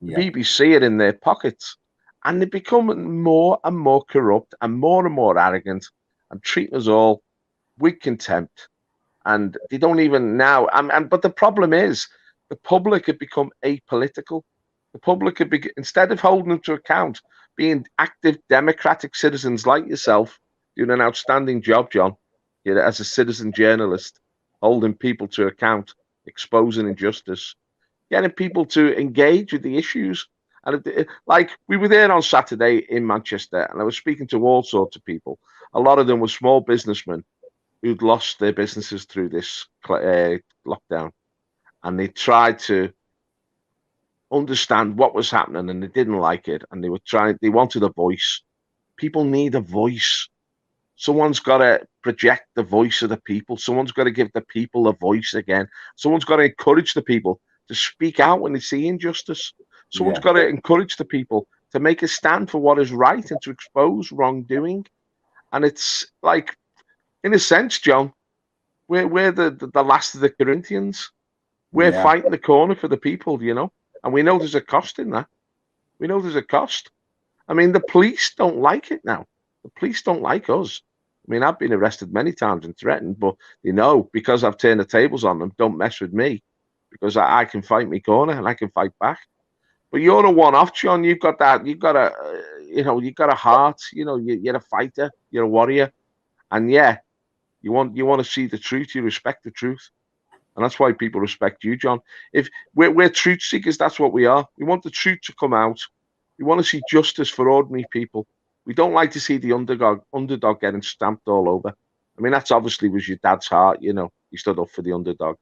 The BBC are in their pockets, and they become more and more corrupt and more arrogant and treat us all with contempt. And they don't even now. But the problem is, the public have become apolitical. The public have instead of holding them to account, being active democratic citizens like yourself, doing an outstanding job, John, as a citizen journalist, holding people to account, exposing injustice, getting people to engage with the issues. And like we were there on Saturday in Manchester, and I was speaking to all sorts of people. A lot of them were small businessmen who'd lost their businesses through this lockdown, and they tried to understand what was happening, and they didn't like it, and they wanted a voice. People need a voice. Someone's got to project the voice of the people. Someone's got to give the people a voice again. Someone's got to encourage the people to speak out when they see injustice. Someone's got to encourage the people to make a stand for what is right and to expose wrongdoing. And it's like, in a sense, John, we're the last of the Corinthians. We're fighting the corner for the people, and we know there's a cost in that. We know there's a cost. I mean, the police don't like it now. The police don't like us. I mean, I've been arrested many times and threatened, but because I've turned the tables on them, don't mess with me, because I can fight my corner and I can fight back. But you're a one-off, John. You've got that. You've got a heart. You're a fighter. You're a warrior, and you want to see the truth. You respect the truth. And that's why people respect you, John. If we're truth seekers, that's what we are. We want the truth to come out. We want to see justice for ordinary people. We don't like to see the underdog getting stamped all over. I mean, that's obviously was your dad's heart. He stood up for the underdog.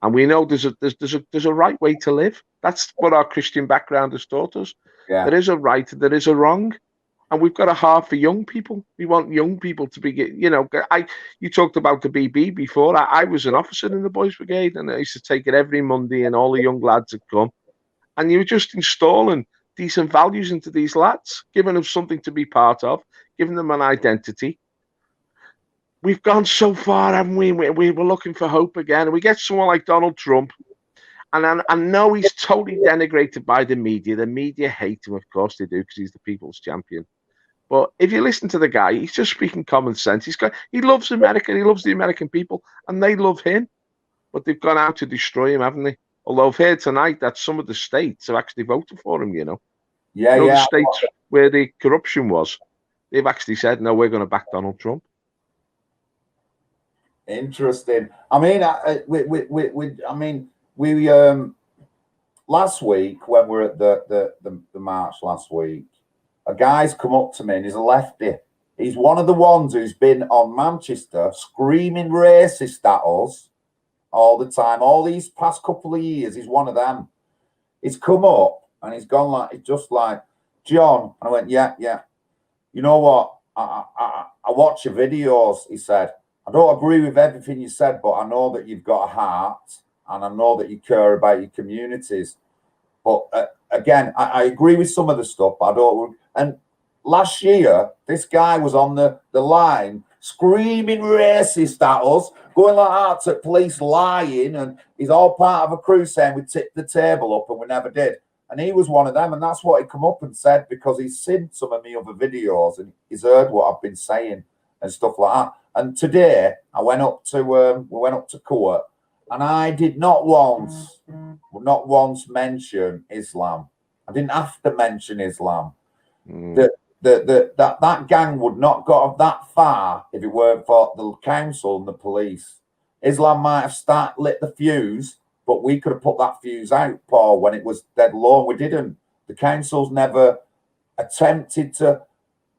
And we know there's a right way to live. That's what our Christian background has taught us. Yeah. There is a right, there is a wrong. And we've got a heart for young people. We want young people to be, you talked about the BB before. I was an officer in the Boys Brigade, and I used to take it every Monday, and all the young lads had come. And you were just installing decent values into these lads, giving them something to be part of, giving them an identity. We've gone so far, haven't we? We were looking for hope again. And we get someone like Donald Trump. And I know he's totally denigrated by the media. The media hate him, of course they do, because he's the people's champion. But if you listen to the guy, he's just speaking common sense. He loves America, he loves the American people, and they love him. But they've gone out to destroy him, haven't they? Although I've heard tonight that some of the states have actually voted for him, The states where the corruption was, they've actually said, no, we're going to back Donald Trump. Interesting. I mean, we last week when we were at the march last week, a guy's come up to me and he's a lefty, He's one of the ones who's been on Manchester screaming racist at us all the time. All these past couple of years, he's one of them. He's come up and he's gone like, it's just like, John. And I went, yeah. You know what? I watch your videos, he said. I don't agree with everything you said, but I know that you've got a heart and I know that you care about your communities. But again, I agree with some of the stuff, but I don't. And last year, this guy was on the line screaming racist at us, going like that to police, lying, and he's all part of a crew saying we tipped the table up and we never did. And he was one of them, and that's what he come up and said because he's seen some of my other videos and he's heard what I've been saying and stuff like that. And today I went up to we went up to court, and I did not once mention Islam. I didn't have to mention Islam. That gang would not got that far if it weren't for the council and the police. Islam might have lit the fuse, but we could have put that fuse out, Paul, when it was dead low. We didn't. The council's never attempted to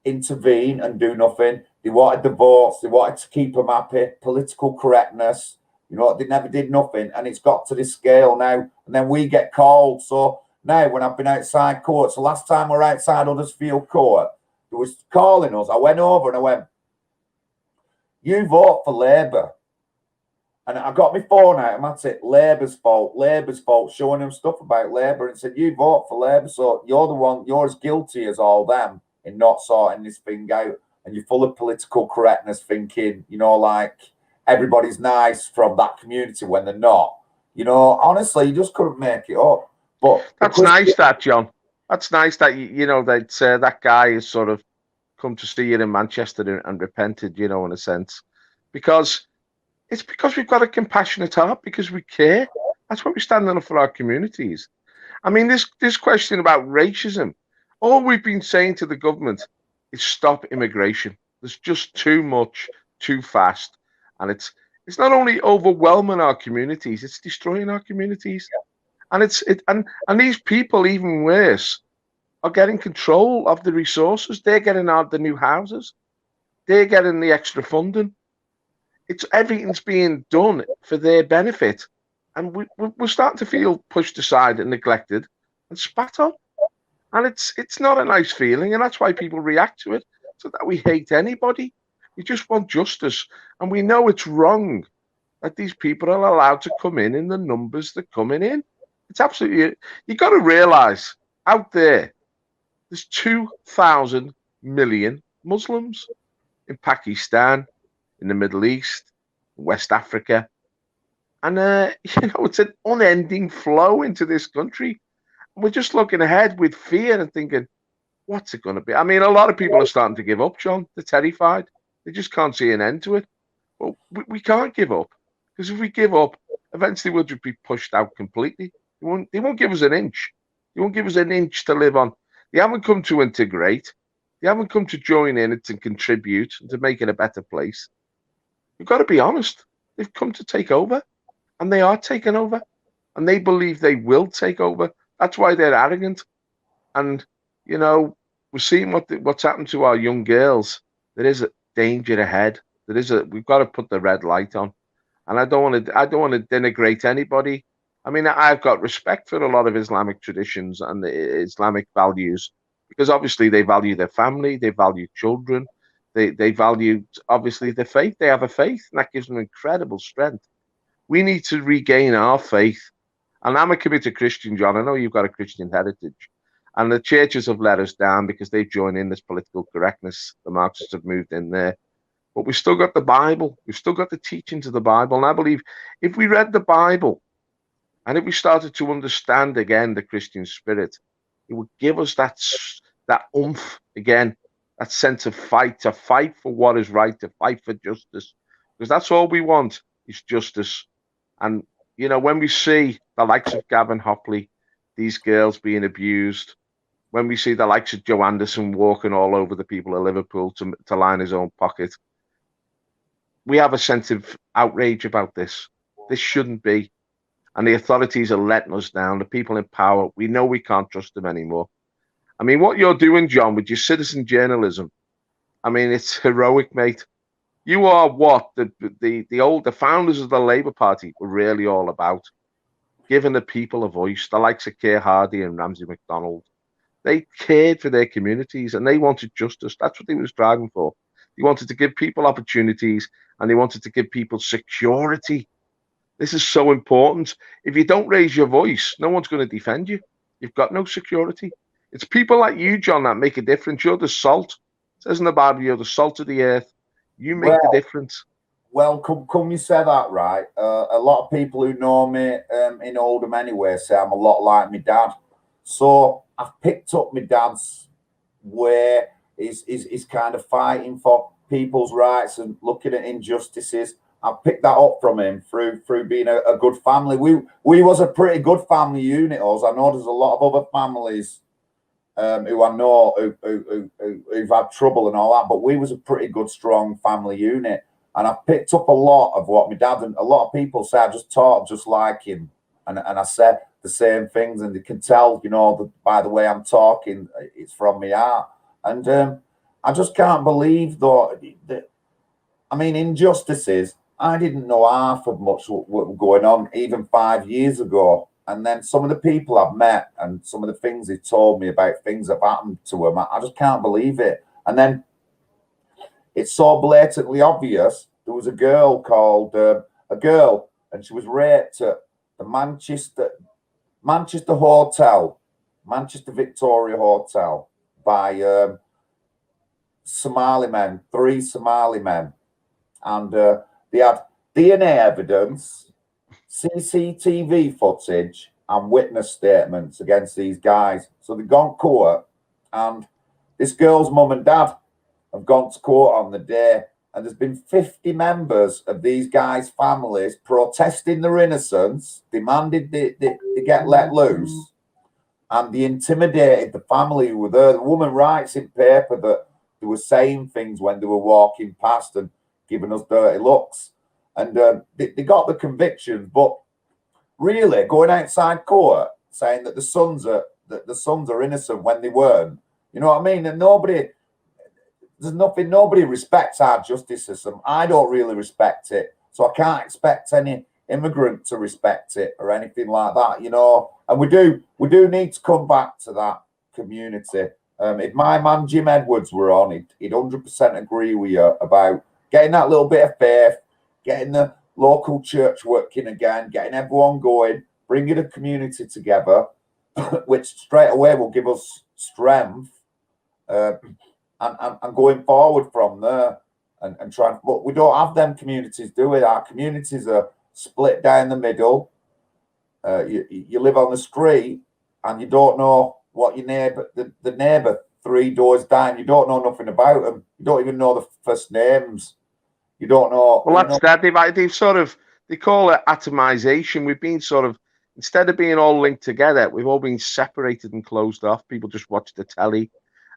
intervene and do nothing. They wanted the votes. They wanted to keep them happy. Political correctness. You know, they never did nothing. And it's got to this scale now. And then we get called. So now when I've been outside court, so last time we were outside Huddersfield Court, they was calling us. I went over and I went, you vote for Labour. And I got my phone out and that's it. Labour's fault, showing them stuff about Labour and said, you vote for Labour, so you're the one, you're as guilty as all them in not sorting this thing out. And you're full of political correctness thinking, you know, like everybody's nice from that community when they're not. You know, honestly, you just couldn't make it up. But that's nice, that, John. That's nice that, you know, that that guy has sort of come to see you in Manchester and repented, you know, in a sense. Because it's because we've got a compassionate heart, because we care. That's why we're standing up for our communities. I mean, this question about racism, all we've been saying to the government is stop immigration. There's just too much, too fast. And it's not only overwhelming our communities, it's destroying our communities. And and these people, even worse, are getting control of the resources. They're getting out the new houses. They're getting the extra funding. Everything's being done for their benefit, and we're starting to feel pushed aside and neglected and spat on, and it's not a nice feeling, and that's why people react to it. So that we hate anybody, we just want justice, and we know it's wrong that these people are allowed to come in the numbers they're coming in. It's absolutely, you got to realize out there's 2,000 million Muslims in Pakistan, in the Middle East, West Africa. And, you know, it's an unending flow into this country. We're just looking ahead with fear and thinking, what's it going to be? I mean, a lot of people are starting to give up, John. They're terrified. They just can't see an end to it. Well, we can't give up, because if we give up, eventually we'll just be pushed out completely. They won't give us an inch. They won't give us an inch to live on. They haven't come to integrate. They haven't come to join in it and contribute and to make it a better place. You've got to be honest. They've come to take over, and they are taking over, and they believe they will take over. That's why they're arrogant. And, you know, we're seeing what's happened to our young girls. There is a danger ahead. We've got to put the red light on. And I don't want to denigrate anybody. I mean, I've got respect for a lot of Islamic traditions and the Islamic values, because obviously they value their family, they value children, they value, obviously, their faith. They have a faith, and that gives them incredible strength. We need to regain our faith. And I'm a committed Christian, John. I know you've got a Christian heritage. And the churches have let us down because they've joined in this political correctness. The Marxists have moved in there. But we've still got the Bible. We've still got the teachings of the Bible. And I believe if we read the Bible, and if we started to understand again the Christian spirit, it would give us that oomph again, that sense of fight, to fight for what is right, to fight for justice. Because that's all we want, is justice. And, you know, when we see the likes of Gavin Hopley, these girls being abused, when we see the likes of Joe Anderson walking all over the people of Liverpool to line his own pocket, we have a sense of outrage about this. This shouldn't be. And the authorities are letting us down. The people in power, we know we can't trust them anymore. I mean, what you're doing, John, with your citizen journalism I mean, it's heroic, mate. You are what the founders of the Labour Party were really all about, giving the people a voice. The likes of Keir Hardie and Ramsay MacDonald. They cared for their communities and they wanted justice. That's what they was driving for. They wanted to give people opportunities and they wanted to give people security. This is so important. If you don't raise your voice, no one's going to defend you. You've got no security. It's people like you, John, that make a difference. You're the salt. It says in the Bible, you're the salt of the earth. You make the difference. Well, come you say that, right? A lot of people who know me in Oldham anyway say I'm a lot like my dad. So I've picked up my dad's way. He's kind of fighting for people's rights and looking at injustices. I've picked that up from him through being a good family. We was a pretty good family unit. Us, I know there's a lot of other families who I know who've had trouble and all that, but we was a pretty good, strong family unit. And I've picked up a lot of what my dad, and a lot of people say I just talk just like him, and I say the same things, and they can tell, by the way I'm talking, it's from my heart. And I just can't believe though that, I mean, injustices. I didn't know half of much what was going on even 5 years ago. And then some of the people I've met and some of the things they told me about things that happened to them, I just can't believe it. And then it's so blatantly obvious. There was a girl called and she was raped at the Manchester Hotel, Manchester Victoria Hotel, by Somali men, 3 Somali men, and they had DNA evidence, CCTV footage, and witness statements against these guys. So they've gone to court, and this girl's mum and dad have gone to court on the day, and there's been 50 members of these guys' families protesting their innocence, demanded they get let loose, and they intimidated the family who were there. The woman writes in paper that they were saying things when they were walking past and giving us dirty looks, and they got the conviction, but really going outside court saying that the sons are innocent when they weren't. You know what I mean? And nobody respects our justice system. I don't really respect it, so I can't expect any immigrant to respect it or anything like that, And we do need to come back to that community. If my man Jim Edwards were on, he'd 100% agree with you about getting that little bit of faith, getting the local church working again, getting everyone going, bringing a community together, which straight away will give us strength, and going forward from there and trying. But we don't have them communities, do we? Our communities are split down the middle. You live on the street and you don't know what your neighbor, the neighbor 3 doors down, you don't know nothing about them. You don't even know the first names. You don't know. Well, that's that. They call it atomization. We've been instead of being all linked together, we've all been separated and closed off. People just watch the telly.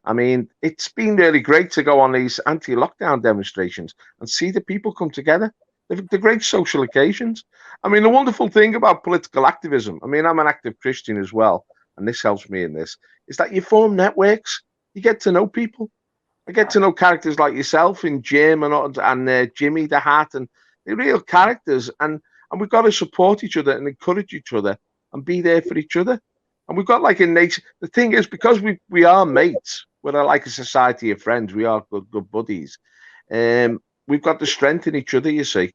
I mean, it's been really great to go on these anti-lockdown demonstrations and see the people come together. The great social occasions. I mean, the wonderful thing about political activism, I mean, I'm an active Christian as well, and this helps me in this, is that you form networks. You get to know people. I get to know characters like yourself and Jim and Jimmy the Hat, and they're real characters. And we've got to support each other and encourage each other and be there for each other. And we've got like a nature. The thing is, because we are mates, we're like a society of friends. We are good buddies. We've got the strength in each other, you see.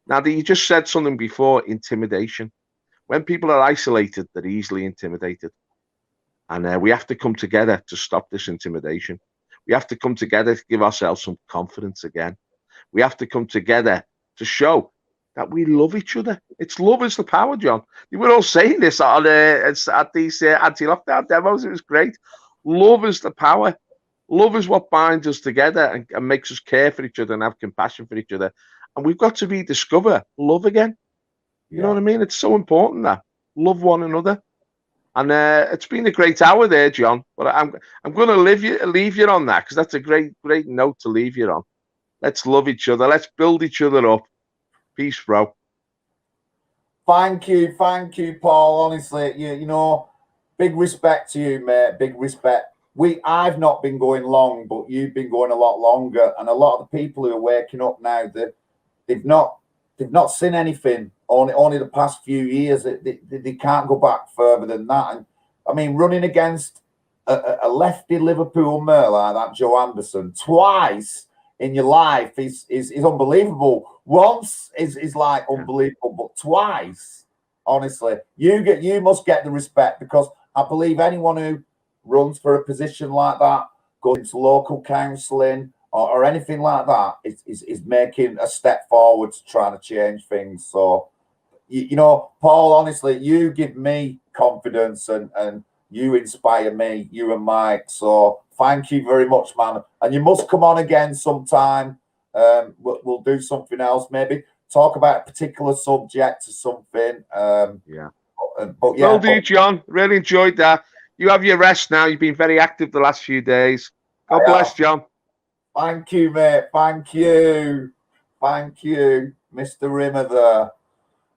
Now, you just said something before, intimidation. When people are isolated, they're easily intimidated. And we have to come together to stop this intimidation. We have to come together to give ourselves some confidence again. We have to come together to show that we love each other. It's love is the power, John. You were all saying this at these anti-lockdown demos. It was great. Love is the power. Love is what binds us together and makes us care for each other and have compassion for each other. And we've got to rediscover love again. You know what I mean? It's so important that love one another. And it's been a great hour there, John. But I'm going to leave you on that, because that's a great note to leave you on. Let's love each other. Let's build each other up. Peace, bro. Thank you, Paul. Honestly, you know, big respect to you, mate. Big respect I've not been going long, but you've been going a lot longer, and a lot of the people who are waking up now, they've not seen anything. Only the past few years. They can't go back further than that. And I mean, running against a lefty Liverpool mare like that, Joe Anderson, twice in your life is unbelievable. Once is like unbelievable, but twice, honestly, you must get the respect, because I believe anyone who runs for a position like that, going to local councilling or anything like that, is making a step forward to trying to change things. So, you know, Paul, honestly, you give me confidence and you inspire me, you and Mike. So thank you very much, man. And you must come on again sometime. We'll do something else, maybe talk about a particular subject or something. Yeah. But yeah. Well, do, John. Really enjoyed that. You have your rest now. You've been very active the last few days. God bless, John. Thank you, mate. Thank you. Thank you, Mr. Rimmer there.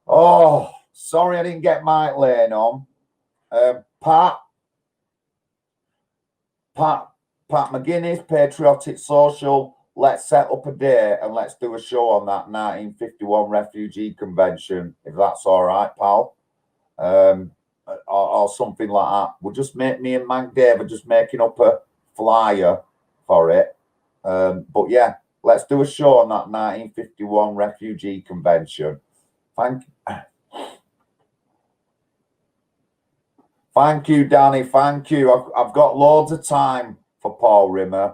Oh, sorry I didn't get Mike Lane on. Pat McGuinness, Patriotic Social. Let's set up a day and let's do a show on that 1951 Refugee Convention, if that's all right, pal. Or something like that. We'll just make me and Mank Dave are just making up a flyer for it. But yeah, let's do a show on that 1951 Refugee Convention. Thank you, Danny. Thank you. I've got loads of time for Paul Rimmer.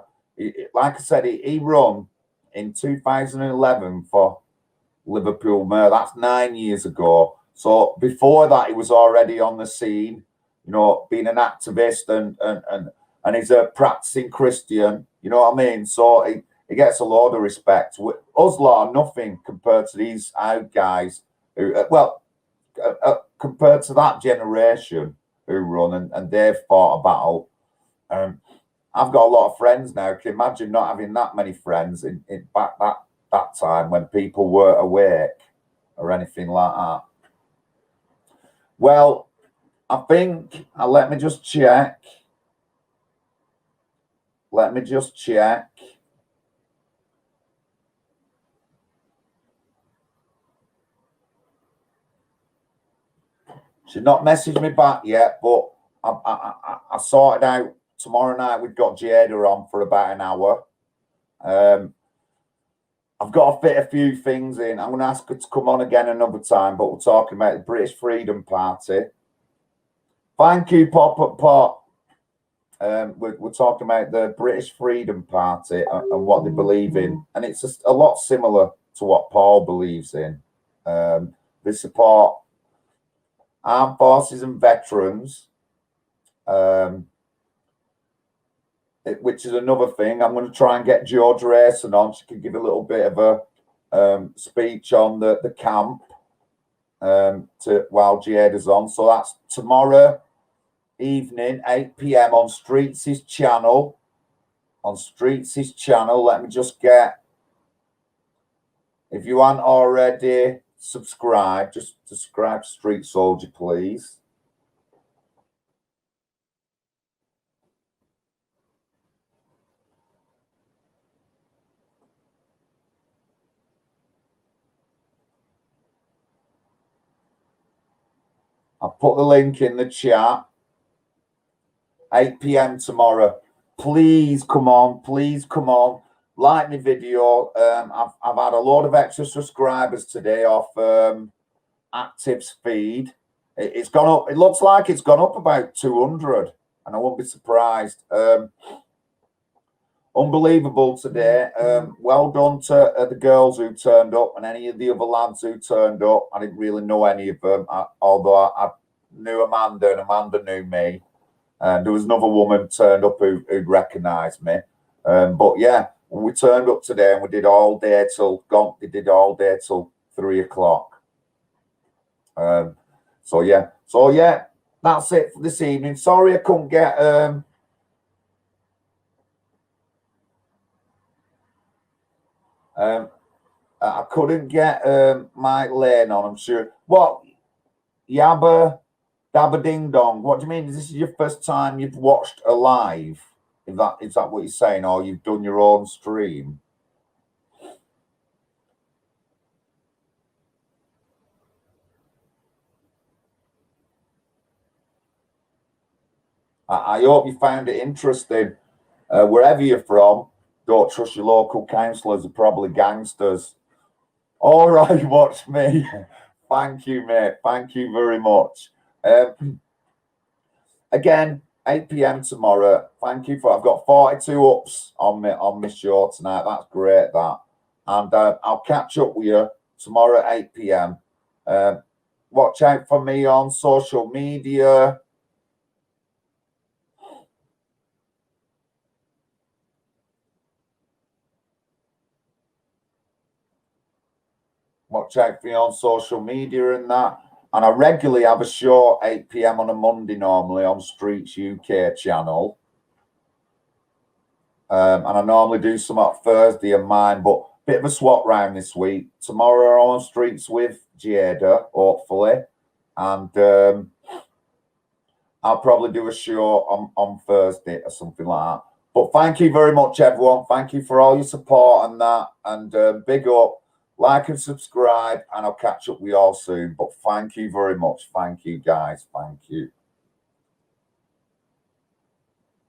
Like I said, he run in 2011 for Liverpool Mare. That's 9 years ago. So before that, he was already on the scene, you know, being an activist and he's a practicing Christian. You know what I mean? So he gets a lot of respect. Us lot are nothing compared to these out guys who, compared to that generation who run and they've fought a battle. I've got a lot of friends now. Can you imagine not having that many friends in back that time when people were awake or anything like that? Well, I think let me just check. She's not messaged me back yet, but I sorted out tomorrow night. We've got Jada on for about an hour. I've got to fit a few things in. I'm going to ask her to come on again another time, but we're talking about the British Freedom Party. Thank you, Pop Up Pot. We're talking about the British Freedom Party and what they believe in, and it's just a lot similar to what Paul believes in. They support armed forces and veterans, which is another thing. I'm going to try and get George Rayson on. She can give a little bit of a speech on the camp while Jada's on. So that's tomorrow evening, 8 p.m. on Streets' channel. Let me just get, if you aren't already subscribed, just subscribe to Street Soldier, please. I'll put the link in the chat. 8 p.m. tomorrow. Please come on. Like my video. I've had a lot of extra subscribers today off Active's feed. It's gone up. It looks like it's gone up about 200, and I won't be surprised. Unbelievable today. Well done to the girls who turned up and any of the other lads who turned up. I didn't really know any of them, although I knew Amanda and Amanda knew me. And there was another woman turned up who'd recognised me. But yeah, we turned up today and we did all day till 3 o'clock. So yeah, that's it for this evening. Sorry I couldn't get I couldn't get Mike Lane on, I'm sure. What? Yabba Dabba Ding Dong. What do you mean? Is this your first time you've watched a live? Is that what you're saying, or you've done your own stream? I hope you found it interesting. Wherever you're from, don't trust your local councillors. They're probably gangsters. All right, watch me. Thank you, mate. Thank you very much. Again, 8 p.m. tomorrow. Thank you for. I've got 42 ups on my show tonight. That's great. That, and I'll catch up with you tomorrow at 8 p.m. Watch out for me on social media. Watch out for me on social media and that. And I regularly have a show 8 p.m. on a Monday normally on Streets UK channel. And I normally do some on Thursday of mine, but bit of a swap round this week. Tomorrow on Streets with Jada, hopefully. And I'll probably do a show on Thursday or something like that. But thank you very much, everyone. Thank you for all your support and that. And big up. Like and subscribe, and I'll catch up with you all soon. But thank you very much. Thank you, guys. Thank you.